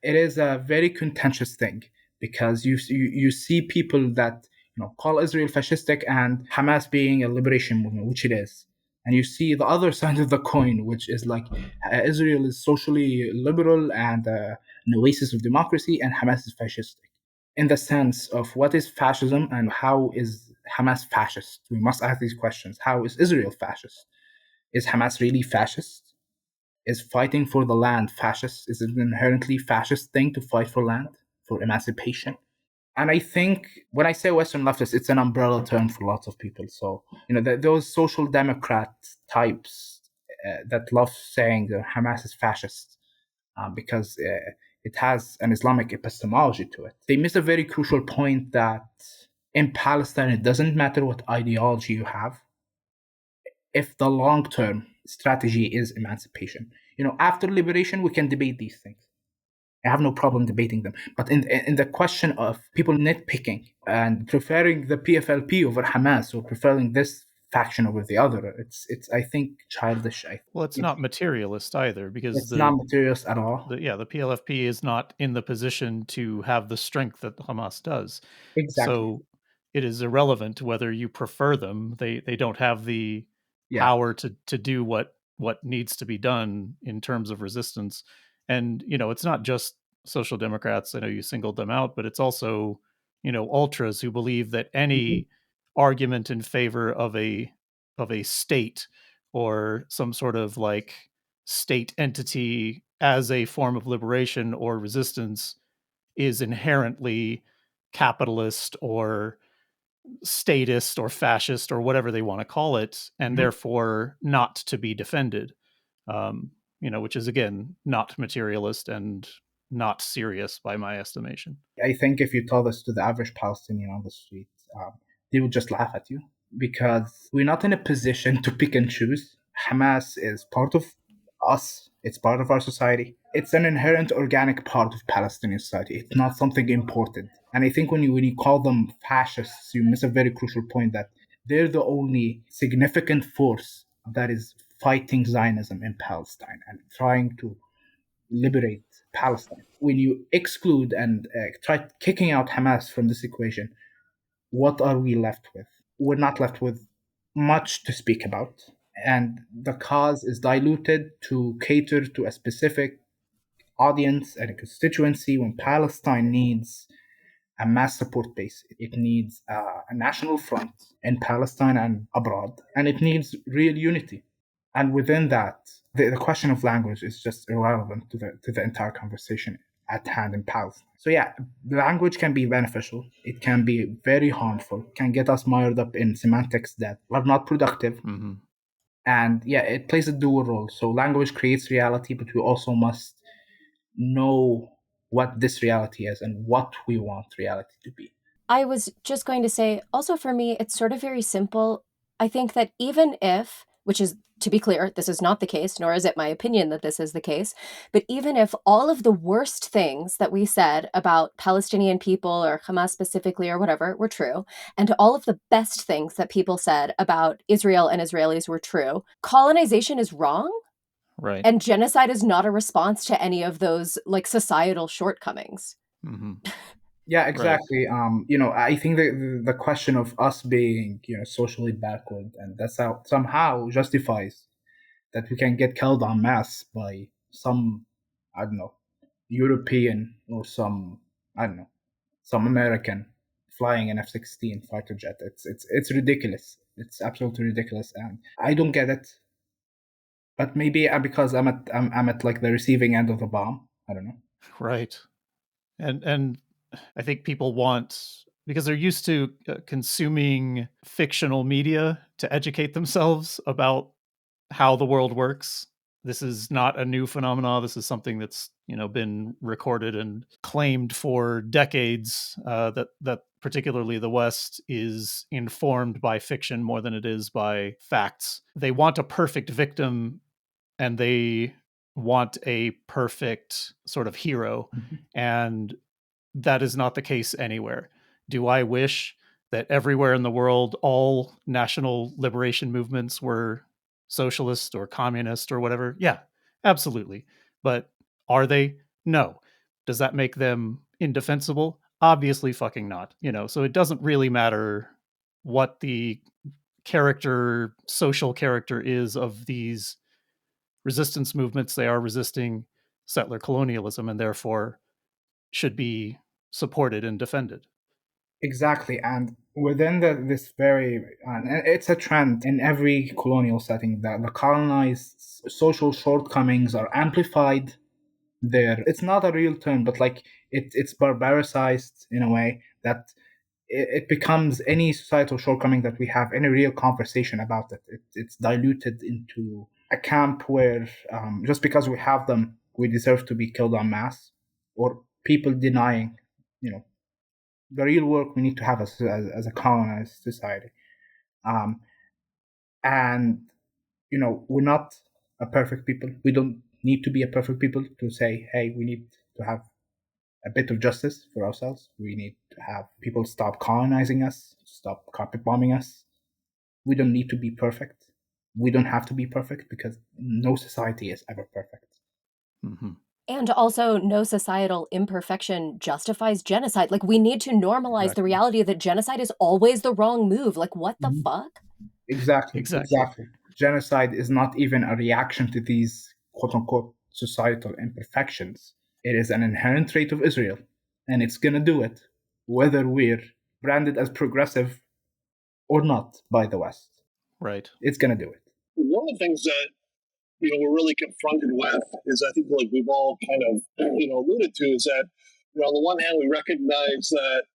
It is a very contentious thing because you see people that call Israel fascistic and Hamas being a liberation movement, which it is. And you see the other side of the coin, which is like Israel is socially liberal and an oasis of democracy, and Hamas is fascistic. In the sense of what is fascism and how is Hamas fascist? We must ask these questions. How is Israel fascist? Is Hamas really fascist? Is fighting for the land fascist? Is it an inherently fascist thing to fight for land, for emancipation? And I think when I say Western leftists, it's an umbrella term for lots of people. So, those social democrat types that love saying that Hamas is fascist because it has an Islamic epistemology to it. They miss a very crucial point that in Palestine, it doesn't matter what ideology you have. If the long-term strategy is emancipation, after liberation, we can debate these things. I have no problem debating them. But in the question of people nitpicking and preferring the PFLP over Hamas or preferring this faction over the other, it's I think childish. Well, it's not materialist either because it's not materialist at all. The PLFP is not in the position to have the strength that Hamas does. Exactly. So it is irrelevant whether you prefer them. They don't have the power to do what needs to be done in terms of resistance. And it's not just social democrats. I know you singled them out, but it's also ultras who believe that any argument in favor of a state or some sort of like state entity as a form of liberation or resistance is inherently capitalist or statist or fascist or whatever they want to call it, and therefore not to be defended. Which is again not materialist and not serious by my estimation. I think if you told this to the average Palestinian on the street, they would just laugh at you because we're not in a position to pick and choose. Hamas is part of us. It's part of our society. It's an inherent organic part of Palestinian society. It's not something imported. And I think when you call them fascists, you miss a very crucial point that they're the only significant force that is fighting Zionism in Palestine and trying to liberate Palestine. When you exclude and try kicking out Hamas from this equation, what are we left with? We're not left with much to speak about. And the cause is diluted to cater to a specific audience and a constituency when Palestine needs a mass support base. It needs a national front in Palestine and abroad, and it needs real unity. And within that, the question of language is just irrelevant to the entire conversation at hand in Palestine. So language can be beneficial. It can be very harmful. It can get us mired up in semantics that are not productive. Mm-hmm. And it plays a dual role. So language creates reality, but we also must know what this reality is and what we want reality to be. I was just going to say, also for me, it's sort of very simple. I think that even if, which is, to be clear, this is not the case, nor is it my opinion that this is the case, but even if all of the worst things that we said about Palestinian people or Hamas specifically or whatever were true, and all of the best things that people said about Israel and Israelis were true, colonization is wrong. Right. And genocide is not a response to any of those like societal shortcomings. Mm-hmm. Yeah, exactly. I think the question of us being, socially backward, and that's how somehow justifies that we can get killed en masse by some, I don't know, European or some, I don't know, some American flying an F-16 fighter jet. It's ridiculous. It's absolutely ridiculous, and I don't get it. But maybe because I'm at like the receiving end of the bomb. I don't know. Right. And I think people want, because they're used to consuming fictional media to educate themselves about how the world works. This is not a new phenomenon. This is something that's been recorded and claimed for decades. That particularly the West is informed by fiction more than it is by facts. They want a perfect victim, and they want a perfect sort of hero, and that is not the case anywhere. Do I wish that everywhere in the world all national liberation movements were socialist or communist or whatever? Yeah, absolutely. But are they? No. Does that make them indefensible? Obviously fucking not. So it doesn't really matter what the social character is of these resistance movements. They are resisting settler colonialism and therefore should be supported and defended. Exactly, and within this very, and it's a trend in every colonial setting that the colonized social shortcomings are amplified. There, it's not a real term, but like it's barbaricized in a way that it becomes any societal shortcoming that we have any real conversation about it's diluted into a camp where just because we have them, we deserve to be killed en masse, or people denying, the real work we need to have as a colonized society. Um, and, we're not a perfect people. We don't need to be a perfect people to say, hey, we need to have a bit of justice for ourselves. We need to have people stop colonizing us, stop carpet bombing us. We don't need to be perfect. We don't have to be perfect because no society is ever perfect. Mm-hmm. And also, no societal imperfection justifies genocide. Like, we need to normalize the reality that genocide is always the wrong move. Like, what the fuck? Exactly. Genocide is not even a reaction to these quote-unquote societal imperfections. It is an inherent trait of Israel, and it's going to do it, whether we're branded as progressive or not by the West. Right. It's going to do it. One of the things that we're really confronted with is, I think, like we've all kind of alluded to, is that on the one hand we recognize that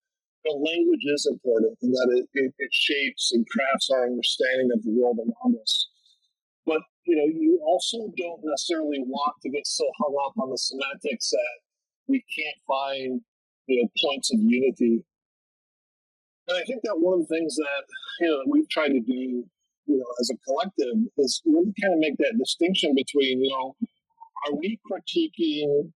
language is important and that it shapes and crafts our understanding of the world around us. But you also don't necessarily want to get so hung up on the semantics that we can't find points of unity. And I think that one of the things that that we've tried to do as a collective is really kind of make that distinction between are we critiquing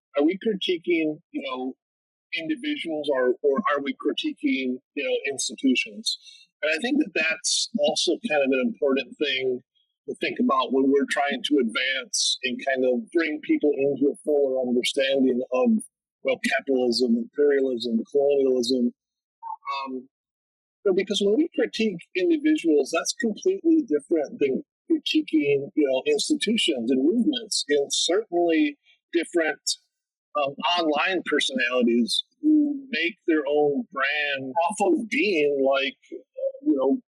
individuals or are we critiquing institutions? And I think that that's also kind of an important thing to think about when we're trying to advance and kind of bring people into a fuller understanding of capitalism, imperialism, colonialism. Because when we critique individuals, that's completely different than critiquing institutions and movements, and certainly different online personalities who make their own brand off of being like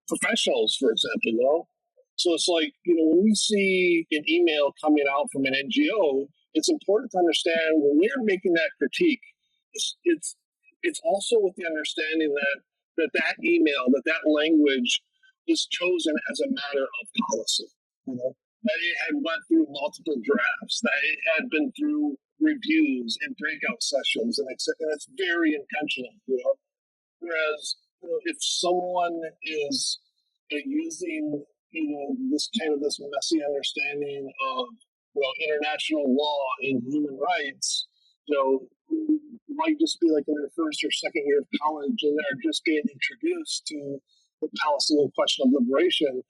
professionals, for example. So it's like when we see an email coming out from an NGO, it's important to understand when we're making that critique, it's also with the understanding that email, that language is chosen as a matter of policy. That it had went through multiple drafts, that it had been through reviews and breakout sessions, and it's very intentional, Whereas, if someone is using, this messy understanding of, international law and human rights, might just be like in their first or second year of college, and they're just getting introduced to the Palestinian question of liberation.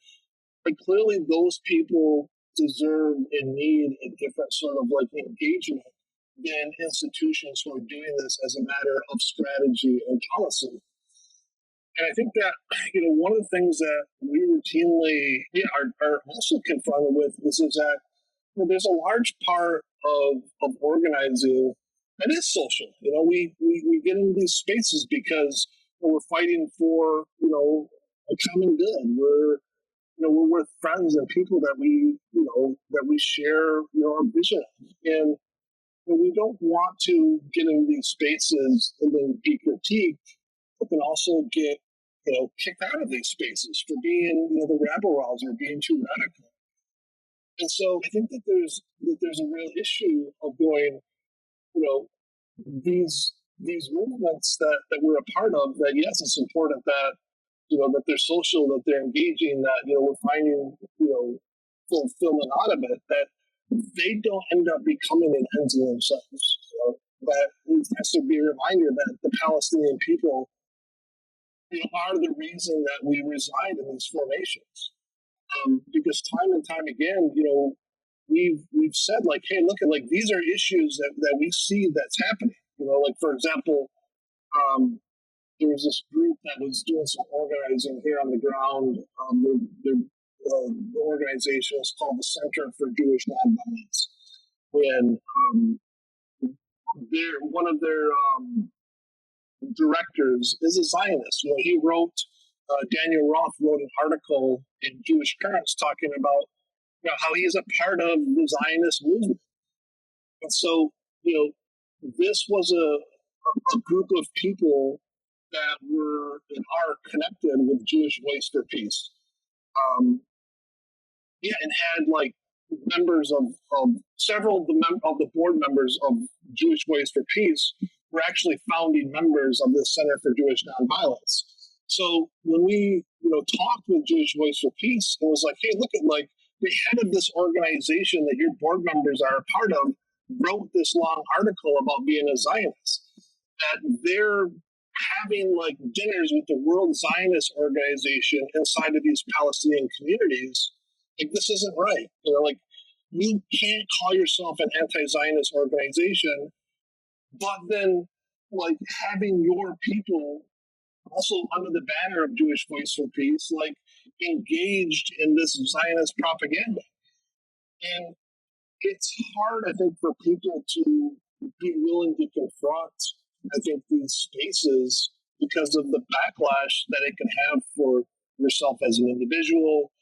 But clearly, those people deserve and need a different sort of engagement than institutions who are doing this as a matter of strategy and policy. And I think that, one of the things that we routinely are also confronted with is that there's a large part of organizing that is social. We get into these spaces because we're fighting for, a common good. We're with friends and people that we share, our vision. And we don't want to get into these spaces and then be critiqued, but then also get, kicked out of these spaces for being, the rabble rouser, being too radical. And so I think that there's a real issue of going, these movements that we're a part of, that yes, it's important that, that they're social, that they're engaging, that, we're finding, fulfillment out of it, that they don't end up becoming an end in themselves. That it has to be a reminder that the Palestinian people, are the reason that we reside in these formations. Because time and time again, we've said hey, look at these are issues that we see that's happening. For example, there was this group that was doing some organizing here on the ground. The organization is called the Center for Jewish Nonviolence. And one of their directors is a Zionist. He wrote, Daniel Roth wrote an article in Jewish Currents talking about how he is a part of the Zionist movement. And so, this was a group of people that were and are connected with Jewish Voice for Peace. And had members of several of the board members of Jewish Voice for Peace were actually founding members of the Center for Jewish Nonviolence. So when we, talked with Jewish Voice for Peace, it was hey, look at the head of this organization that your board members are a part of wrote this long article about being a Zionist. That they're having dinners with the World Zionist Organization inside of these Palestinian communities. This isn't right. You can't call yourself an anti-Zionist organization, but then having your people also under the banner of Jewish Voice for Peace, engaged in this Zionist propaganda. And it's hard, I think, for people to be willing to confront, I think, these spaces because of the backlash that it can have for yourself as an individual,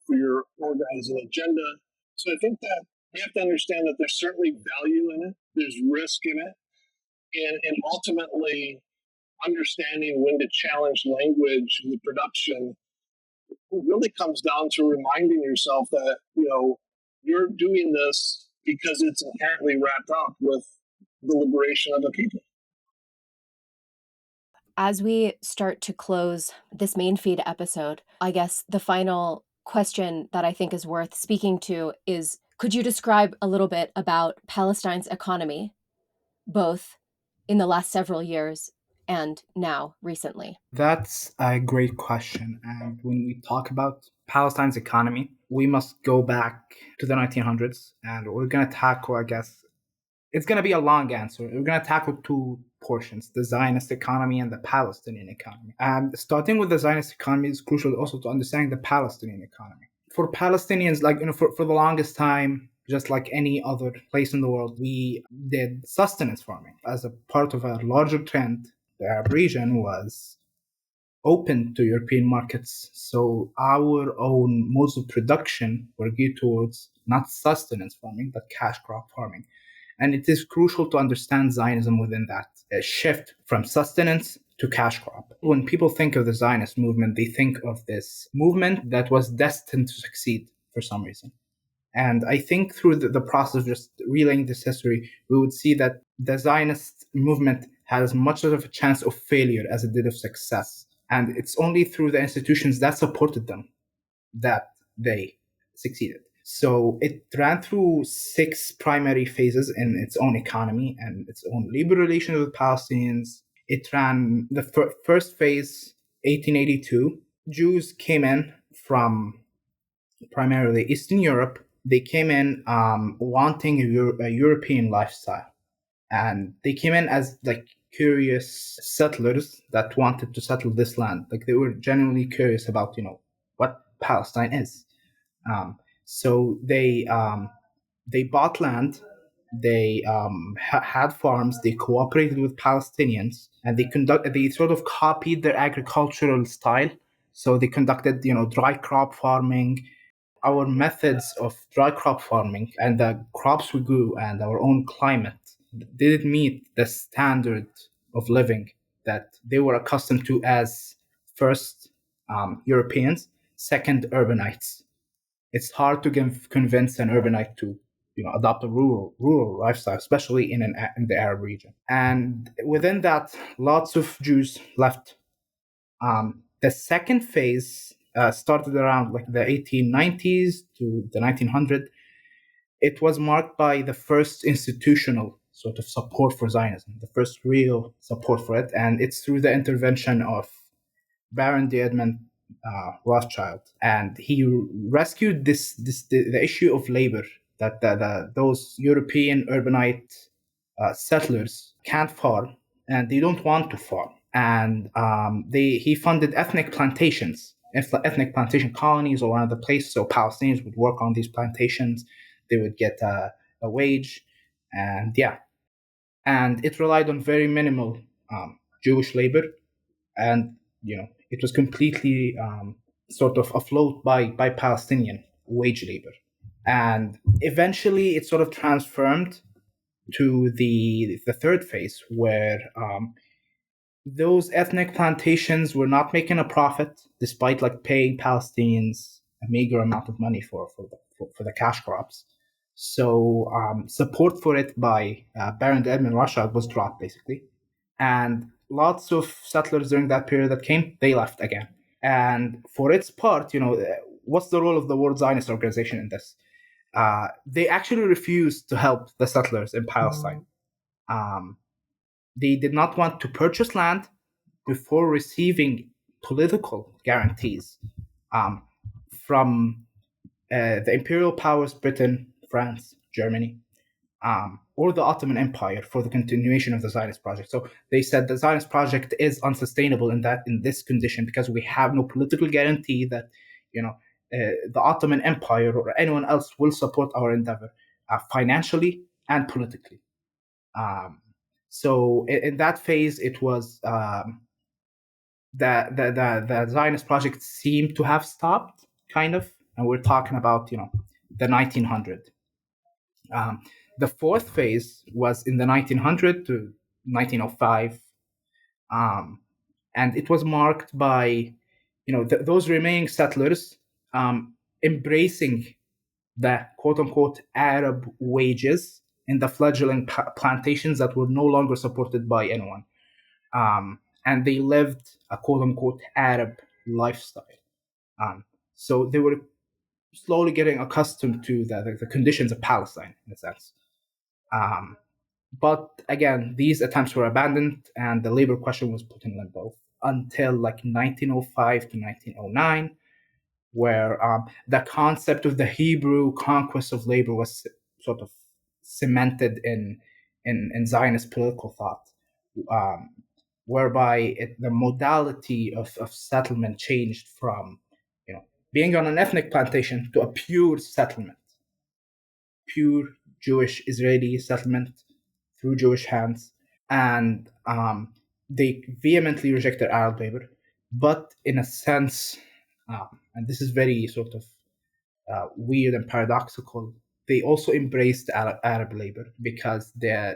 for your organizing agenda. So I think that we have to understand that there's certainly value in it, there's risk in it, and ultimately understanding when to challenge language in the production really comes down to reminding yourself that, you're doing this because it's inherently wrapped up with the liberation of the people. As we start to close this main feed episode, I guess the final question that I think is worth speaking to is, could you describe a little bit about Palestine's economy, both in the last several years and now recently? That's a great question. And when we talk about Palestine's economy, we must go back to the 1900s, and we're going to tackle, I guess, it's going to be a long answer. We're going to tackle two portions, the Zionist economy and the Palestinian economy. And starting with the Zionist economy is crucial also to understanding the Palestinian economy. For Palestinians, for the longest time, just like any other place in the world, we did sustenance farming as a part of a larger trend. The Arab region was open to European markets. So our own modes of production were geared towards not sustenance farming, but cash crop farming. And it is crucial to understand Zionism within that shift from sustenance to cash crop. When people think of the Zionist movement, they think of this movement that was destined to succeed for some reason. And I think through the process of just relaying this history, we would see that the Zionist movement had as much of a chance of failure as it did of success. And it's only through the institutions that supported them that they succeeded. So it ran through 6 primary phases in its own economy and its own labor relations with Palestinians. It ran the first phase, 1882. Jews came in from primarily Eastern Europe. They came in wanting a European lifestyle. And they came in as like curious settlers that wanted to settle this land. Like they were genuinely curious about, what Palestine is. So they bought land, they had farms, they cooperated with Palestinians, and they sort of copied their agricultural style. So they conducted, dry crop farming. Our methods of dry crop farming and the crops we grew and our own climate didn't meet the standard of living that they were accustomed to as first Europeans, second urbanites. It's hard to convince an urbanite to adopt a rural lifestyle, especially in the Arab region. And within that, lots of Jews left. The second phase started around like the 1890s to the 1900s. It was marked by the first institutional sort of support for Zionism, the first real support for it, and it's through the intervention of Baron de Edmond Rothschild, and he rescued the issue of labor that those European urbanite settlers can't farm and they don't want to farm, and he funded ethnic plantation colonies all around the place. So Palestinians would work on these plantations, they would get a wage, and it relied on very minimal Jewish labor, and it was completely sort of afloat by Palestinian wage labor. And eventually it sort of transformed to the third phase, where those ethnic plantations were not making a profit despite like paying Palestinians a meager amount of money for the cash crops. So support for it by Baron Edmund Rothschild was dropped basically, and lots of settlers during that period that came, they left again. And for its part, what's the role of the World Zionist Organization in this? They actually refused to help the settlers in Palestine. They did not want to purchase land before receiving political guarantees from the imperial powers, Britain, France, Germany, or the Ottoman Empire for the continuation of the Zionist project. So they said the Zionist project is unsustainable in this condition because we have no political guarantee that the Ottoman Empire or anyone else will support our endeavor financially and politically. So in that phase, it was the Zionist project seemed to have stopped, kind of, and we're talking about the 1900. The fourth phase was in the 1900 to 1905, and it was marked by those remaining settlers embracing the quote-unquote Arab wages in the fledgling plantations that were no longer supported by anyone, and they lived a quote-unquote Arab lifestyle. So they were slowly getting accustomed to the conditions of Palestine, in a sense. But again, these attempts were abandoned, and the labor question was put in limbo until like 1905 to 1909, where the concept of the Hebrew conquest of labor was sort of cemented in Zionist political thought, whereby the modality of settlement changed from being on an ethnic plantation to a pure settlement, pure Jewish Israeli settlement through Jewish hands. And they vehemently rejected Arab labor, but in a sense, and this is very sort of weird and paradoxical, they also embraced Arab labor because the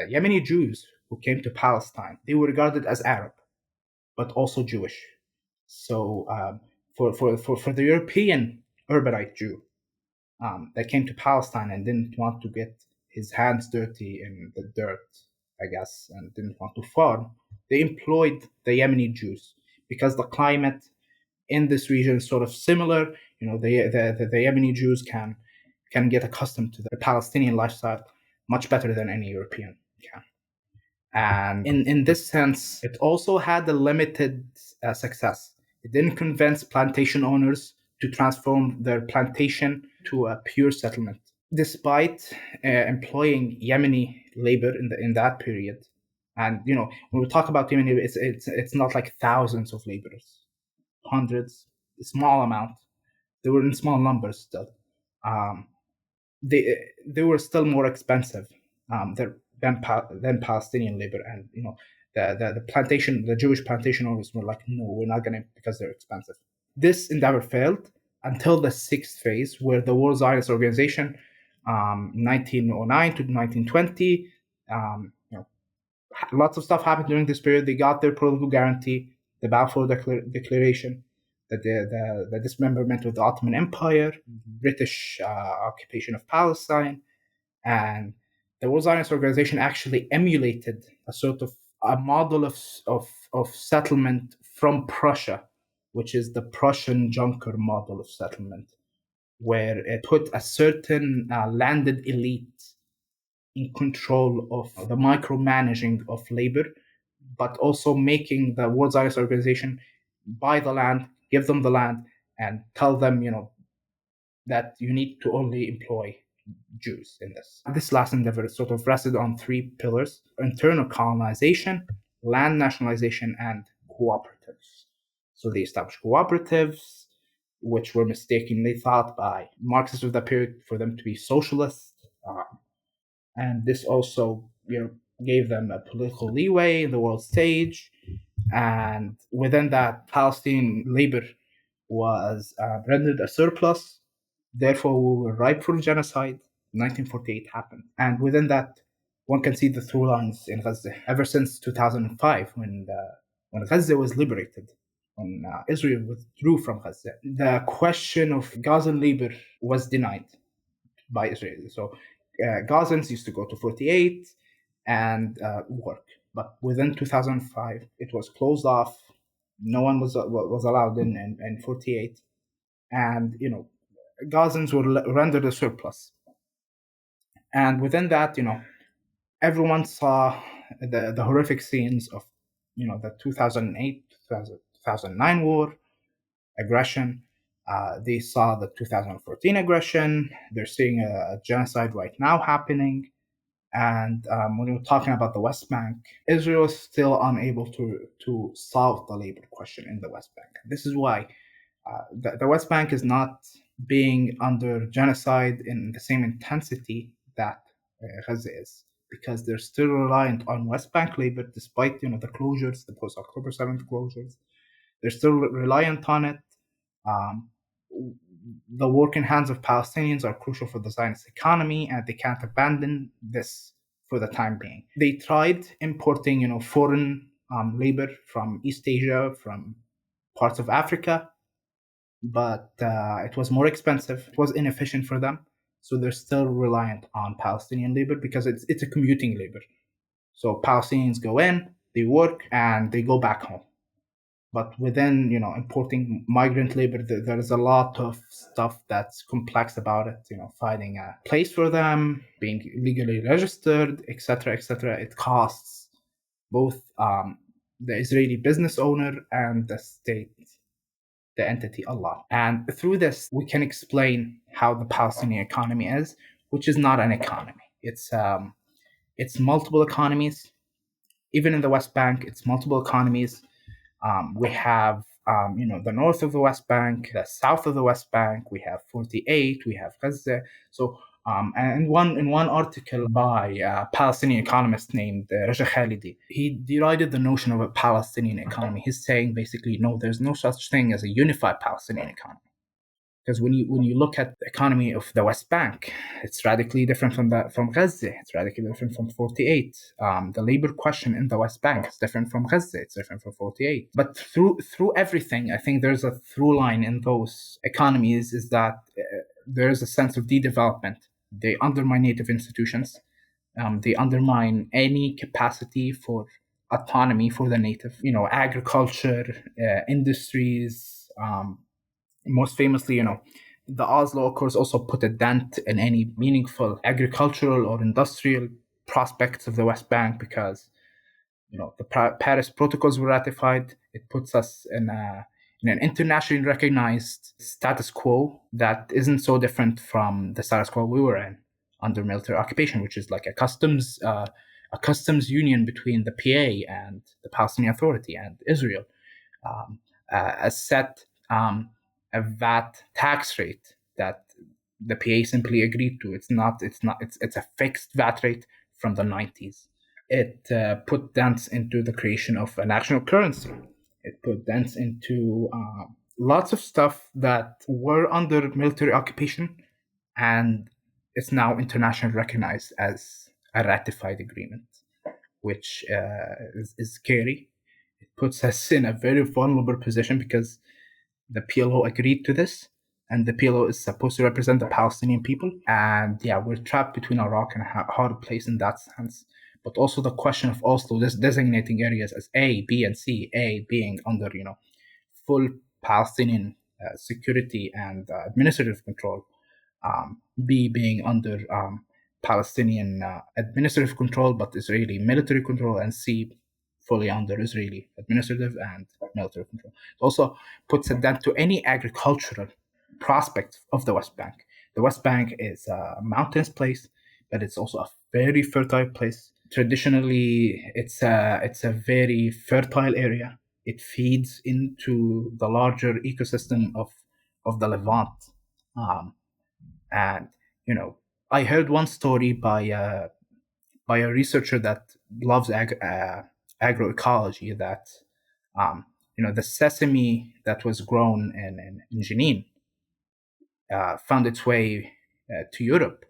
Yemeni Jews who came to Palestine, they were regarded as Arab, but also Jewish. So for the European urbanite Jew, that came to Palestine and didn't want to get his hands dirty in the dirt, I guess, and didn't want to farm, they employed the Yemeni Jews because the climate in this region is sort of similar. The Yemeni Jews can get accustomed to the Palestinian lifestyle much better than any European can. And in this sense, it also had a limited success. It didn't convince plantation owners to transform their plantation to a pure settlement. Despite employing Yemeni labor in that period, and when we talk about Yemeni, it's not like thousands of laborers, hundreds, a small amount. They were in small numbers still. They were still more expensive than Palestinian labor, and the Jewish plantation owners were like, no, we're not gonna, because they're expensive. This endeavor failed until the sixth phase, where the World Zionist Organization, 1909 to 1920, lots of stuff happened during this period. They got their political guarantee, the Balfour Declaration, the dismemberment of the Ottoman Empire, British occupation of Palestine, and the World Zionist Organization actually emulated a model of settlement from Prussia, which is the Prussian Junker model of settlement, where it put a certain landed elite in control of the micromanaging of labor, but also making the World Zionist Organization buy the land, give them the land, and tell them, that you need to only employ Jews in this. This last endeavor sort of rested on three pillars: internal colonization, land nationalization, and cooperatives. So they established cooperatives, which were mistakenly thought by Marxists of the period for them to be socialist. And this also, gave them a political leeway in the world stage. And within that, Palestinian labor was rendered a surplus. Therefore, we were ripe for genocide. 1948 happened. And within that, one can see the through lines in Gaza ever since 2005, when Gaza was liberated, when Israel withdrew from Gaza. The question of Gazan labor was denied by Israel. So Gazans used to go to 48 and work. But within 2005, it was closed off. No one was allowed in 48. And, Gazans were rendered a surplus. And within that, everyone saw the horrific scenes of, the 2008, 2009 war, aggression. They saw the 2014 aggression. They're seeing a genocide right now happening. And when we're talking about the West Bank, Israel is still unable to solve the labor question in the West Bank. This is why the West Bank is not being under genocide in the same intensity that Gaza is, because they're still reliant on West Bank labor, despite the closures, the post-October 7th closures. They're still reliant on it. The working hands of Palestinians are crucial for the Zionist economy, and they can't abandon this for the time being. They tried importing, foreign labor from East Asia, from parts of Africa, but it was more expensive. It was inefficient for them, so they're still reliant on Palestinian labor because it's a commuting labor. So Palestinians go in, they work, and they go back home. But within, importing migrant labor, there is a lot of stuff that's complex about it, finding a place for them, being legally registered, etc., etc. It costs both the Israeli business owner and the state, the entity, a lot. And through this, we can explain how the Palestinian economy is, which is not an economy. It's multiple economies. Even in the West Bank, it's multiple economies. We have, the north of the West Bank, the south of the West Bank. We have 48. We have Gaza. So, and in one article by a Palestinian economist named Raja Khalidi, he derided the notion of a Palestinian economy. He's saying basically, no, there's no such thing as a unified Palestinian economy. Because when you look at the economy of the West Bank, it's radically different from Gaza. It's radically different from 48. The labor question in the West Bank is different from Gaza. It's different from 48. But through everything, I think there's a through line in those economies, is that there is a sense of de-development. They undermine native institutions. They undermine any capacity for autonomy for the native. Agriculture, industries. Most famously, the Oslo Accords also put a dent in any meaningful agricultural or industrial prospects of the West Bank because the Paris Protocols were ratified. It puts us in an internationally recognized status quo that isn't so different from the status quo we were in under military occupation, which is like a customs union between the PA and the Palestinian Authority and Israel, a set a VAT tax rate that the PA simply agreed to. It's a fixed VAT rate from the 90s. It put dents into the creation of a national currency. It put dents into lots of stuff that were under military occupation, and it's now internationally recognized as a ratified agreement, which is scary. It puts us in a very vulnerable position because the PLO agreed to this, and the PLO is supposed to represent the Palestinian people. And yeah, we're trapped between a rock and a hard place in that sense. But also the question of Oslo, this designating areas as A, B, and C. A being under, full Palestinian security and administrative control. B being under Palestinian administrative control but Israeli military control, and C fully under Israeli administrative and military control. It also puts a dent to any agricultural prospect of the West Bank. The West Bank is a mountainous place, but it's also a very fertile place. Traditionally, it's a very fertile area. It feeds into the larger ecosystem of the Levant. And I heard one story by a researcher that loves agroecology that the sesame that was grown in Jenin found its way to Europe,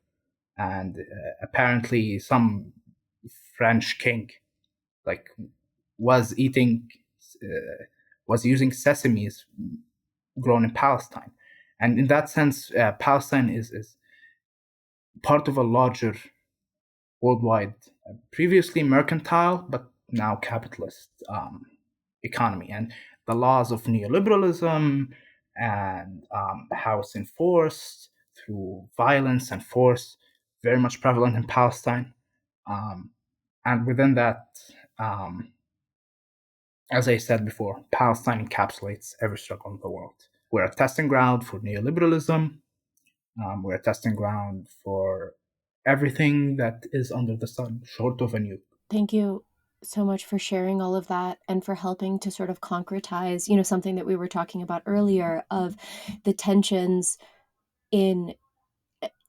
and apparently some French king was using sesames grown in Palestine, and in that sense, Palestine is part of a larger worldwide, previously mercantile, but now capitalist economy. And the laws of neoliberalism and how it's enforced through violence and force, very much prevalent in Palestine. And within that, as I said before, Palestine encapsulates every struggle in the world. We're a testing ground for neoliberalism. We're a testing ground for everything that is under the sun, short of a nuke. Thank you so much for sharing all of that and for helping to sort of concretize, something that we were talking about earlier of the tensions in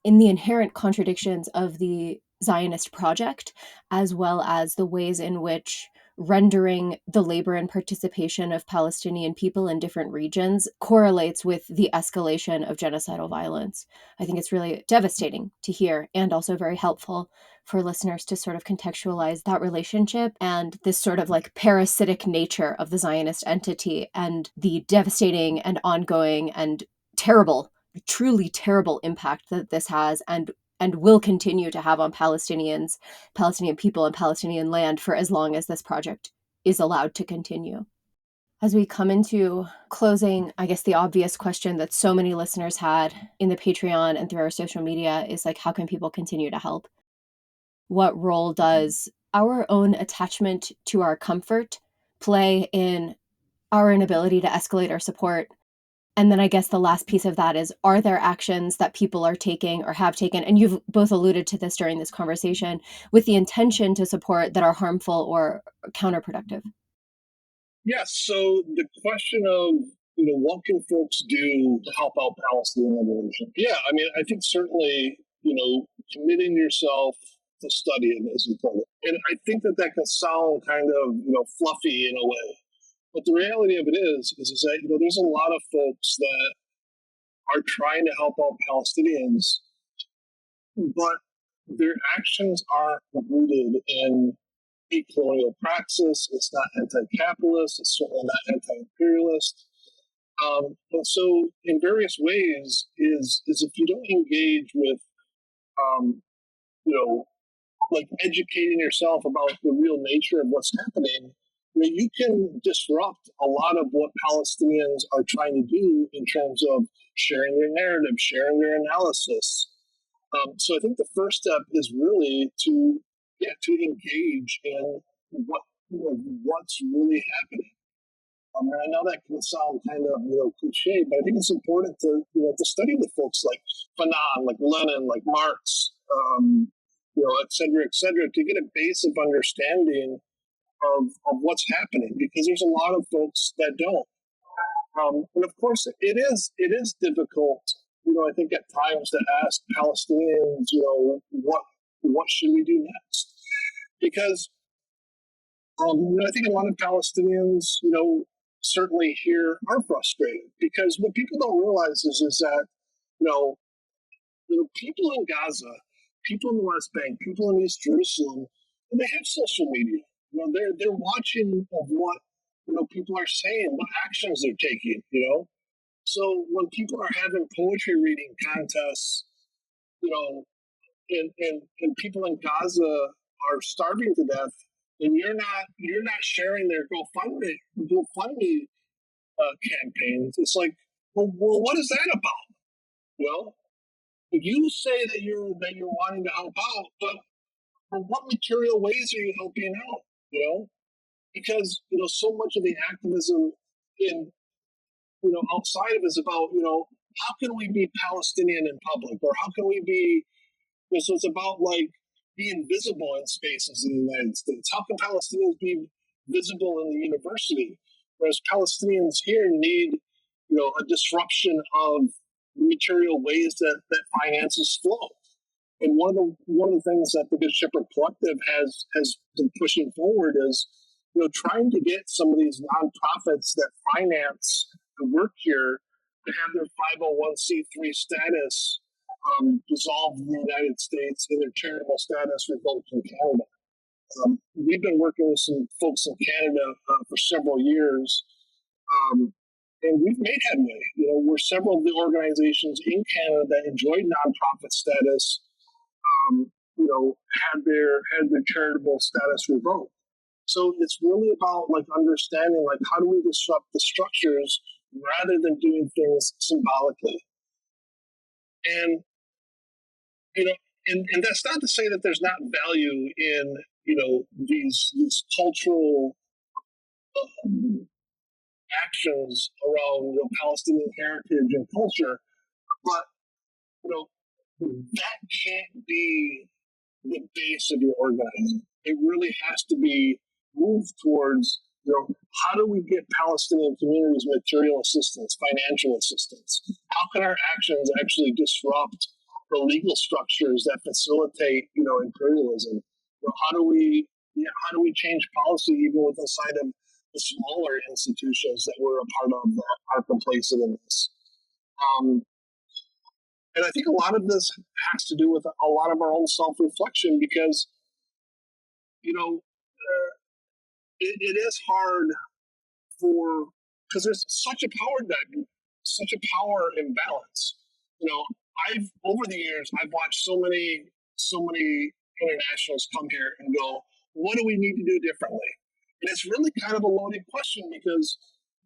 the inherent contradictions of the Zionist project, as well as the ways in which rendering the labor and participation of Palestinian people in different regions correlates with the escalation of genocidal violence. I think it's really devastating to hear, and also very helpful for listeners to sort of contextualize that relationship and this sort of like parasitic nature of the Zionist entity and the devastating and ongoing and terrible, truly terrible impact that this has and will continue to have on Palestinian people and Palestinian land for as long as this project is allowed to continue. As we come into closing, I guess the obvious question that so many listeners had in the Patreon and through our social media is like, how can people continue to help? What role does our own attachment to our comfort play in our inability to escalate our support? And then I guess the last piece of that is, are there actions that people are taking or have taken, and you've both alluded to this during this conversation, with the intention to support that are harmful or counterproductive? Yes. So the question of, what can folks do to help out Palestinian liberation? Yeah, I mean, I think certainly, committing yourself to study it, as you put it. And I think that can sound kind of, fluffy in a way. But the reality of it is that, there's a lot of folks that are trying to help out Palestinians, but their actions aren't rooted in a colonial praxis. It's not anti-capitalist. It's certainly not anti-imperialist. And so, in various ways, is if you don't engage with, you know, like educating yourself about the real nature of what's happening, you can disrupt a lot of what Palestinians are trying to do in terms of sharing their narrative, sharing their analysis. So I think the first step is really to engage in what's really happening. And I know that can sound kind of cliche, but I think it's important to study the folks like Fanon, like Lenin, like Marx, et cetera, to get a base of understanding of what's happening, because there's a lot of folks that don't. And of course, it is difficult, I think at times to ask Palestinians, what should we do next? Because I think a lot of Palestinians, certainly here are frustrated, because what people don't realize is that, people in Gaza, people in the West Bank, people in East Jerusalem, they have social media. They're watching of what people are saying, what actions they're taking. So when people are having poetry reading contests, and people in Gaza are starving to death, and you're not sharing their GoFundMe campaigns, it's like, well, what is that about? Well, you say that you're wanting to help out, but what material ways are you helping out? Because so much of the activism in outside of is about how can we be Palestinian in public, or how can we be so it's about like being visible in spaces in the United States. How can Palestinians be visible in the university, whereas Palestinians here need a disruption of material ways that finances flow? And one of the things that the Good Shepherd Collective has been pushing forward is trying to get some of these nonprofits that finance the work here to have their 501c3 status dissolved in the United States and their charitable status revoked in Canada. We've been working with some folks in Canada for several years, and we've made headway. Where several of the organizations in Canada that enjoyed nonprofit status, had their charitable status revoked. So it's really about understanding how do we disrupt the structures rather than doing things symbolically. And and that's not to say that there's not value in these cultural actions around Palestinian heritage and culture, but that can't be the base of your organizing. It really has to be moved towards how do we get Palestinian communities material assistance, financial assistance? How can our actions actually disrupt the legal structures that facilitate imperialism? How do we change policy even with inside of the smaller institutions that we're a part of that are complacent in this? And I think a lot of this has to do with a lot of our own self-reflection, because it is hard because there's such a power imbalance. I've over the years I've watched so many internationals come here and go, what do we need to do differently? And it's really kind of a loaded question, because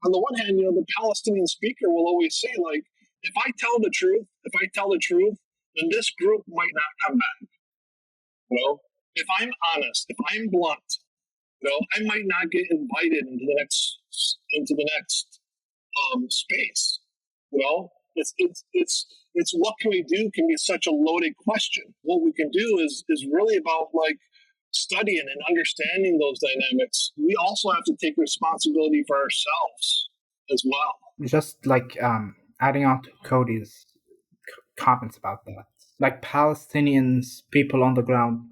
on the one hand, the Palestinian speaker will always say, if I tell the truth, then this group might not come back. If I'm honest, if I'm blunt, I might not get invited into the next space. It's what can we do can be such a loaded question. What we can do is really about studying and understanding those dynamics. We also have to take responsibility for ourselves as well. Just adding on to Cody's comments about that, Palestinians, people on the ground,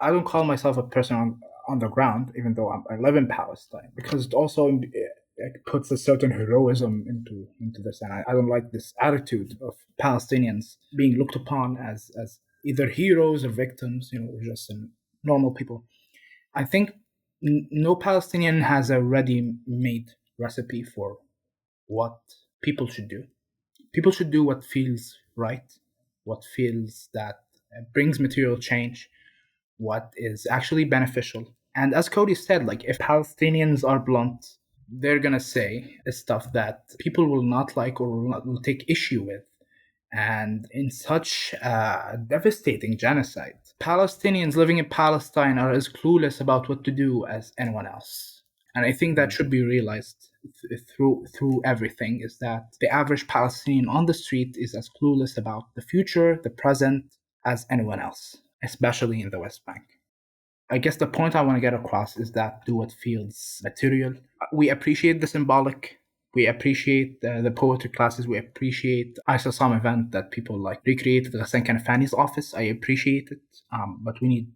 I don't call myself a person on the ground, even though I live in Palestine, because it also it puts a certain heroism into this, and I don't like this attitude of Palestinians being looked upon as either heroes or victims, or just normal people. I think no Palestinian has a ready-made recipe for what people should do. People should do what feels right, what feels that brings material change, what is actually beneficial. And as Cody said, like if Palestinians are blunt, they're gonna say stuff that people will not like or will take issue with. And in such a devastating genocide, Palestinians living in Palestine are as clueless about what to do as anyone else. And I think that should be realized through everything, is that the average Palestinian on the street is as clueless about the future, the present, as anyone else, especially in the West Bank. I guess the point I want to get across is that do what feels material. We appreciate the symbolic. We appreciate the poetry classes. We appreciate. I saw some event that people like recreated Ghassan Kanafani's office. I appreciate it, but we need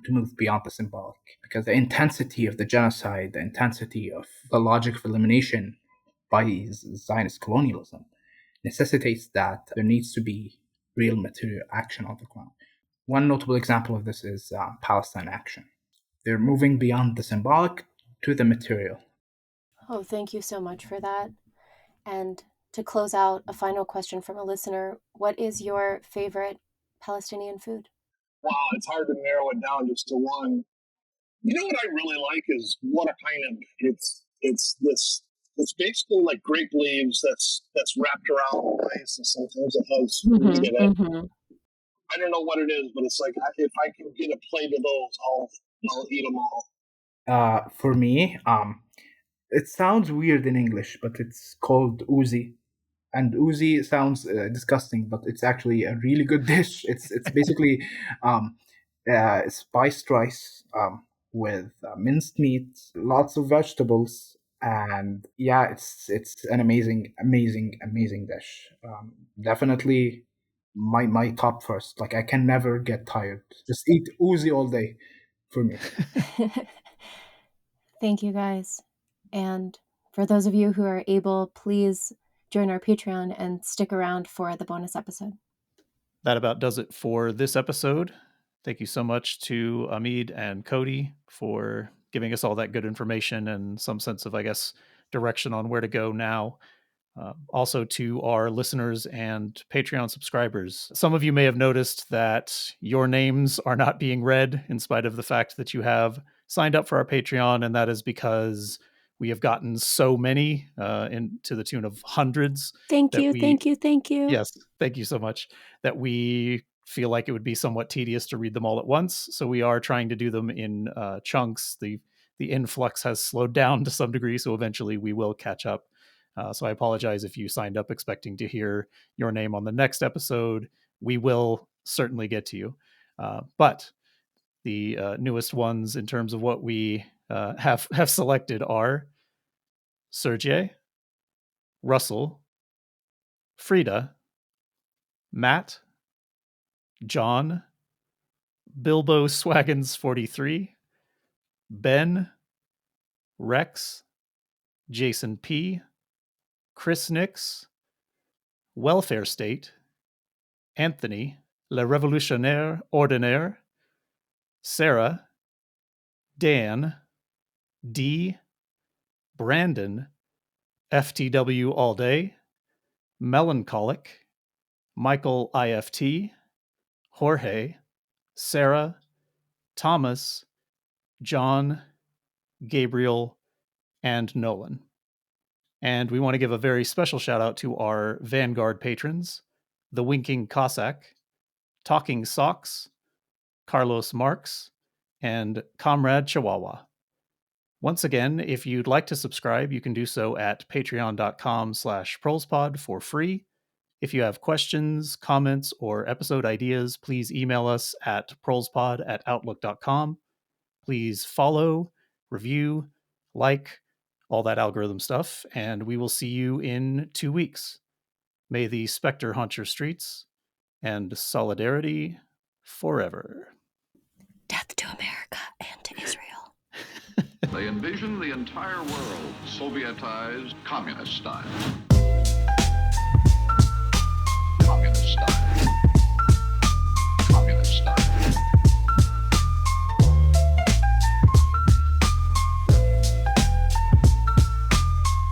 to move beyond the symbolic, because the intensity of the genocide, the intensity of the logic of elimination by Zionist colonialism necessitates that there needs to be real material action on the ground. One notable example of this is Palestine Action. They're moving beyond the symbolic to the material. Oh, thank you so much for that. And to close out, a final question from a listener. What is your favorite Palestinian food? Wow, it's hard to narrow it down just to one. You know what I really like is what a kind of it's basically like grape leaves that's wrapped around rice, and sometimes it has meat in it. Mm-hmm. I don't know what it is, but it's like if I can get a plate of those, I'll eat them all. For me, it sounds weird in English, but it's called uzi. And uzi sounds disgusting, but it's actually a really good dish. It's basically spiced rice with minced meat, lots of vegetables, and yeah, it's an amazing dish. Definitely my top first. Like I can never get tired. Just eat uzi all day for me. Thank you, guys. And for those of you who are able, please join our Patreon and stick around for the bonus episode. That about does it for this episode. Thank you so much to Amid and Cody for giving us all that good information and some sense of, I guess, direction on where to go now. Also to our listeners and Patreon subscribers. Some of you may have noticed that your names are not being read in spite of the fact that you have signed up for our Patreon, and that is because we have gotten so many to the tune of hundreds. Thank you. Yes, thank you so much. That we feel like it would be somewhat tedious to read them all at once. So we are trying to do them in chunks. The influx has slowed down to some degree, so eventually we will catch up. So I apologize if you signed up expecting to hear your name on the next episode. We will certainly get to you. But the newest ones in terms of what we have selected are Sergey, Russell, Frida, Matt, John, Bilbo Swaggins 43, Ben, Rex, Jason P., Chris Nix, Welfare State, Anthony, Le Révolutionnaire Ordinaire, Sarah, Dan, D, Brandon, FTW All Day, Melancholic, Michael IFT, Jorge, Sarah, Thomas, John, Gabriel, and Nolan. And we want to give a very special shout out to our Vanguard patrons, The Winking Cossack, Talking Socks, Carlos Marx, and Comrade Chihuahua. Once again, if you'd like to subscribe, you can do so at patreon.com/ProlesPod for free. If you have questions, comments, or episode ideas, please email us at ProlesPod@outlook.com. Please follow, review, like, all that algorithm stuff, and we will see you in 2 weeks. May the specter haunt your streets, and solidarity forever. Death to America and to Israel. They envision the entire world Sovietized communist style. Communist style. Communist style.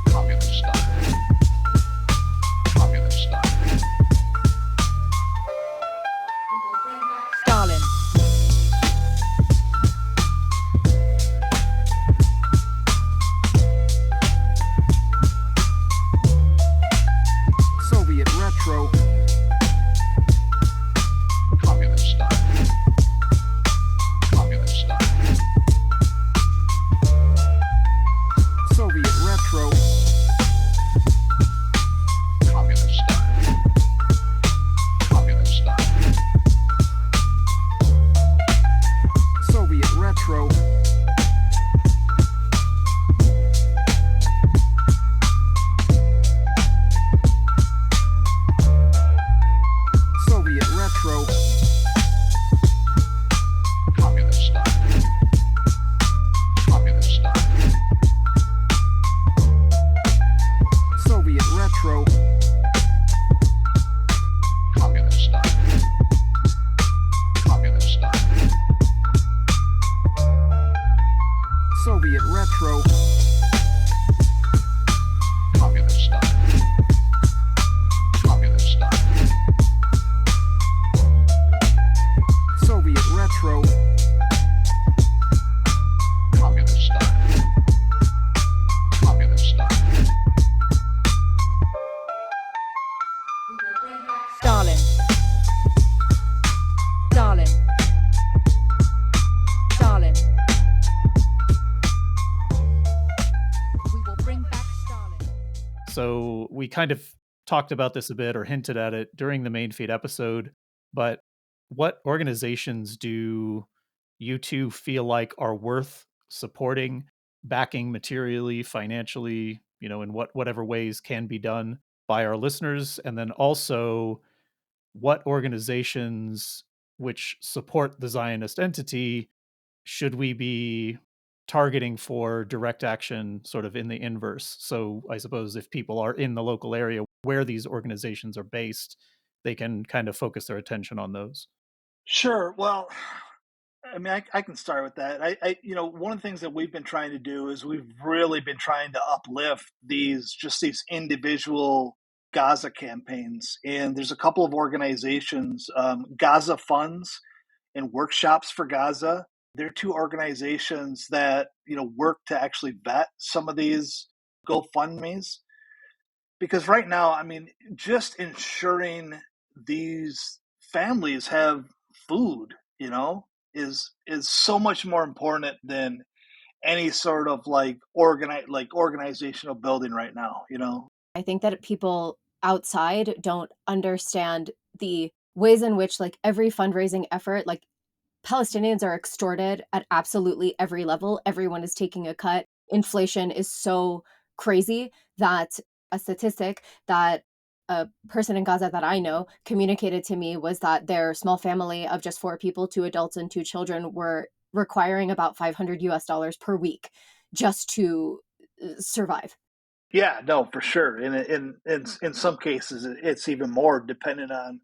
Communist style. retro. Communist style. Communist style. Soviet retro. Communist style. Communist style. Soviet retro. Communist style. Communist style. Stalin. Stalin. Stalin. We will bring back Stalin. So we kind of talked about this a bit or hinted at it during the main feed episode, but what organizations do you two feel like are worth supporting, backing materially, financially, in whatever ways can be done by our listeners? And then also, what organizations which support the Zionist entity should we be targeting for direct action sort of in the inverse? So I suppose if people are in the local area where these organizations are based, they can kind of focus their attention on those. Sure. Well, I mean, I can start with that. One of the things that we've been trying to do is we've really been trying to uplift these individual Gaza campaigns. And there's a couple of organizations, Gaza Funds and Workshops for Gaza. They're two organizations that, work to actually vet some of these GoFundMes. Because right now, I mean, just ensuring these families have food, is so much more important than any sort of organizational building right now. I think that people outside don't understand the ways in which every fundraising effort, Palestinians are extorted at absolutely every level. Everyone is taking a cut. Inflation is so crazy that a statistic that a person in Gaza that I know communicated to me was that their small family of just 4 people, 2 adults and 2 children, were requiring about $500 per week just to survive. Yeah, no, for sure. And in some cases, it's even more dependent on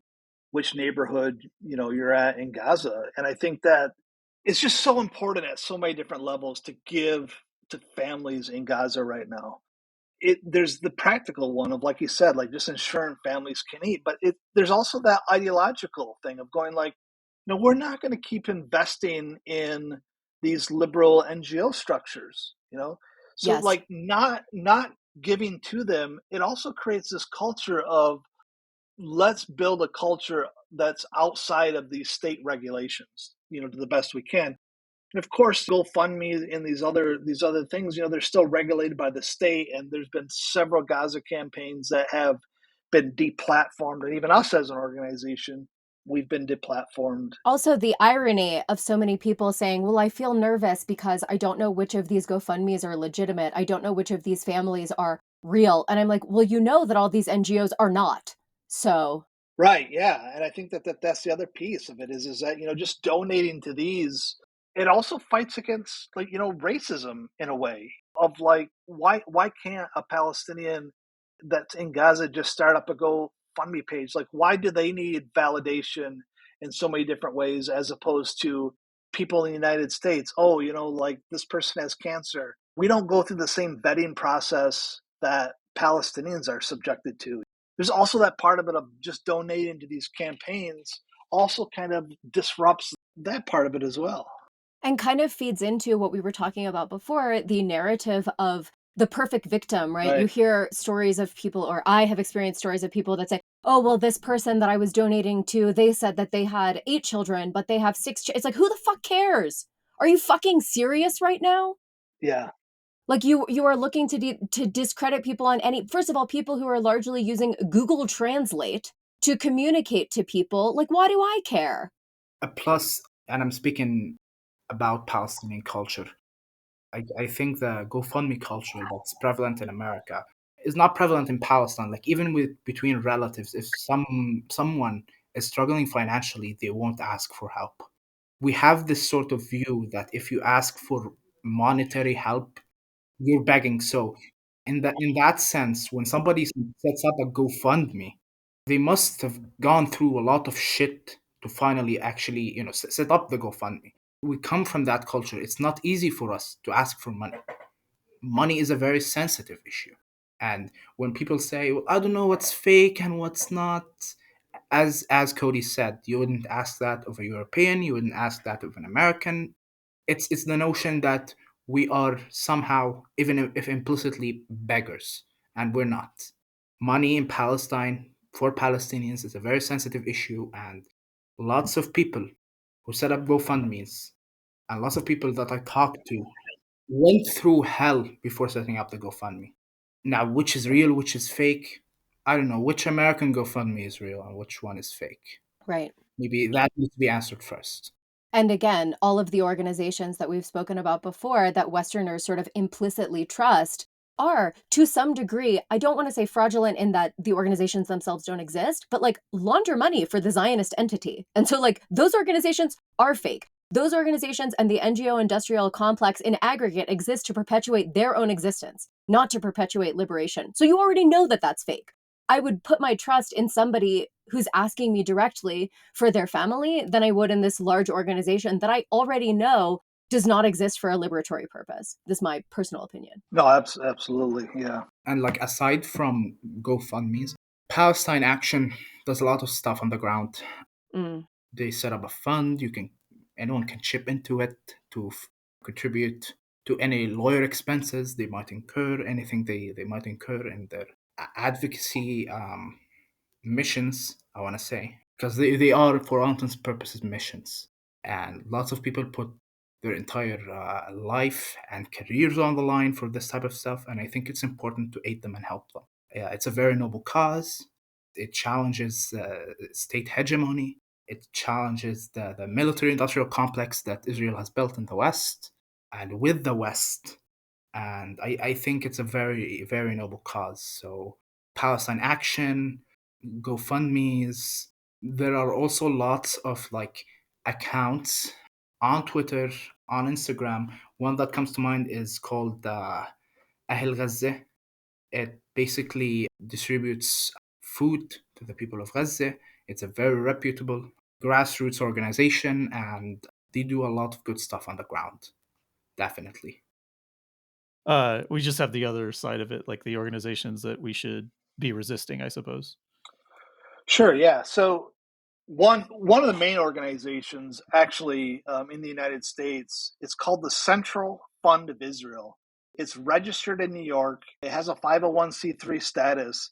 which neighborhood you're at in Gaza. And I think that it's just so important at so many different levels to give to families in Gaza right now. There's the practical one of, like you said, just ensuring families can eat, but there's also that ideological thing of going we're not going to keep investing in these liberal NGO structures, so Yes. not giving to them, it also creates this culture of, let's build a culture that's outside of these state regulations, to the best we can. And of course, GoFundMe and these other things, they're still regulated by the state. And there's been several Gaza campaigns that have been deplatformed. And even us as an organization, we've been deplatformed. Also, the irony of so many people saying, well, I feel nervous because I don't know which of these GoFundMes are legitimate. I don't know which of these families are real. And I'm like, well, you know that all these NGOs are not. So. Right. Yeah. And I think that's the other piece of it is that, just donating to these, it also fights against racism in a way of why can't a Palestinian that's in Gaza just start up a GoFundMe page? Why do they need validation in so many different ways as opposed to people in the United States? Oh, this person has cancer. We don't go through the same vetting process that Palestinians are subjected to. There's also that part of it of just donating to these campaigns also kind of disrupts that part of it as well. And kind of feeds into what we were talking about before, the narrative of the perfect victim, right? You hear stories of people, or I have experienced stories of people that say, oh, well, this person that I was donating to, they said that they had 8 children, but they have 6. It's like, who the fuck cares? Are you fucking serious right now? Yeah. You are looking to discredit people on any, first of all, people who are largely using Google Translate to communicate to people. Why do I care? Plus, and I'm speaking about Palestinian culture, I think the GoFundMe culture that's prevalent in America is not prevalent in Palestine. Even between relatives, if someone is struggling financially, they won't ask for help. We have this sort of view that if you ask for monetary help, you're begging. So In that sense, when somebody sets up a GoFundMe, they must have gone through a lot of shit to finally actually, set up the GoFundMe. We come from that culture. It's not easy for us to ask for money. Money is a very sensitive issue. And when people say, well, I don't know what's fake and what's not, as Cody said, you wouldn't ask that of a European, you wouldn't ask that of an American. It's the notion that we are somehow, even if implicitly, beggars, and we're not. Money in Palestine for Palestinians is a very sensitive issue, and lots of people who set up GoFundMe's and lots of people that I talked to went through hell before setting up the GoFundMe. Now, which is real, which is fake? I don't know. Which American GoFundMe is real and which one is fake? Right. Maybe that needs to be answered first. And again, all of the organizations that we've spoken about before that Westerners sort of implicitly trust are, to some degree, I don't want to say fraudulent in that the organizations themselves don't exist, but like launder money for the Zionist entity. And so like those organizations are fake. Those organizations and the NGO industrial complex in aggregate exist to perpetuate their own existence, not to perpetuate liberation. So you already know that that's fake. I would put my trust in somebody who's asking me directly for their family than I would in this large organization that I already know does not exist for a liberatory purpose. This is my personal opinion. No, absolutely, yeah. And like aside from GoFundMe's, Palestine Action does a lot of stuff on the ground. They set up a fund. Anyone can chip into it to contribute to any lawyer expenses they might incur, anything they might incur in their advocacy missions, I want to say, because they are, for all intents and purposes, missions. And lots of people put their entire life and careers on the line for this type of stuff, and I think it's important to aid them and help them. It's a very noble cause. It challenges state hegemony. It challenges the military-industrial complex that Israel has built in the West and with the West. And I think it's a very, very noble cause. So Palestine Action, GoFundMe's. There are also lots of like accounts on Twitter, on Instagram. One that comes to mind is called Ahl Gaza. It basically distributes food to the people of Gaza. It's a very reputable grassroots organization, and they do a lot of good stuff on the ground. Definitely. We just have the other side of it, like the organizations that we should be resisting, I suppose. Sure, yeah. So one of the main organizations actually in the United States, it's called the Central Fund of Israel. It's registered in New York. It has a 501c3 status,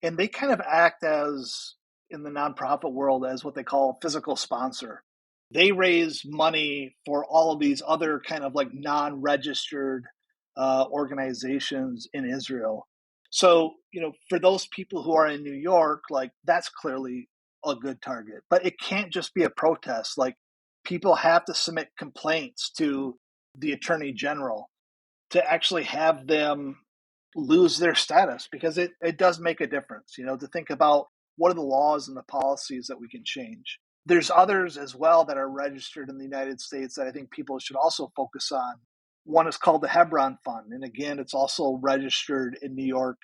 and they kind of act as, in the nonprofit world, as what they call a physical sponsor. They raise money for all of these other kind of like non-registered organizations in Israel. So, for those people who are in New York, like that's clearly a good target. But it can't just be a protest. Like people have to submit complaints to the Attorney General to actually have them lose their status, because it does make a difference, to think about what are the laws and the policies that we can change. There's others as well that are registered in the United States that I think people should also focus on. One is called the Hebron Fund. And again, it's also registered in New York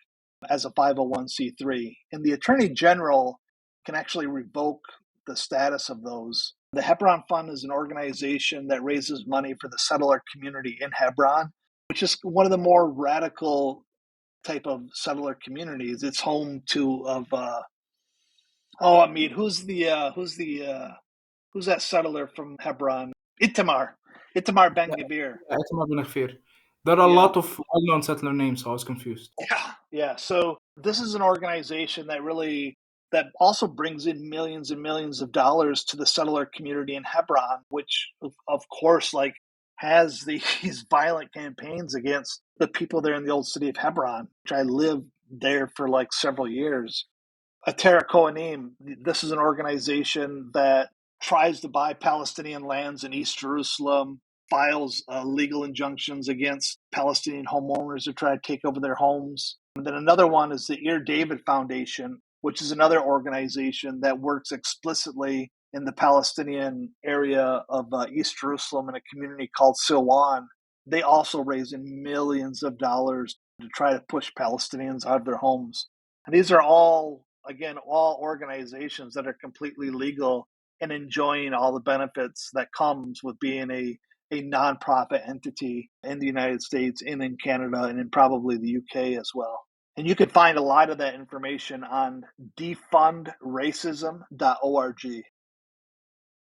as a 501c3. And the Attorney General can actually revoke the status of those. The Hebron Fund is an organization that raises money for the settler community in Hebron, which is one of the more radical type of settler communities. It's home to who's that settler from Hebron? Itamar Ben Gvir. Yeah, Itamar Ben Gvir. There are a lot of well-known settler names, so I was confused. Yeah. So this is an organization that also brings in millions and millions of dollars to the settler community in Hebron, which of course has these violent campaigns against the people there in the old city of Hebron, which I lived there for several years. Atera Kohanim, this is an organization that tries to buy Palestinian lands in East Jerusalem, files legal injunctions against Palestinian homeowners who try to take over their homes. And then another one is the Ir David Foundation, which is another organization that works explicitly in the Palestinian area of East Jerusalem in a community called Silwan. They also raise in millions of dollars to try to push Palestinians out of their homes. And these are all, again, all organizations that are completely legal and enjoying all the benefits that comes with being a nonprofit entity in the United States and in Canada and in probably the UK as well. And you can find a lot of that information on defundracism.org.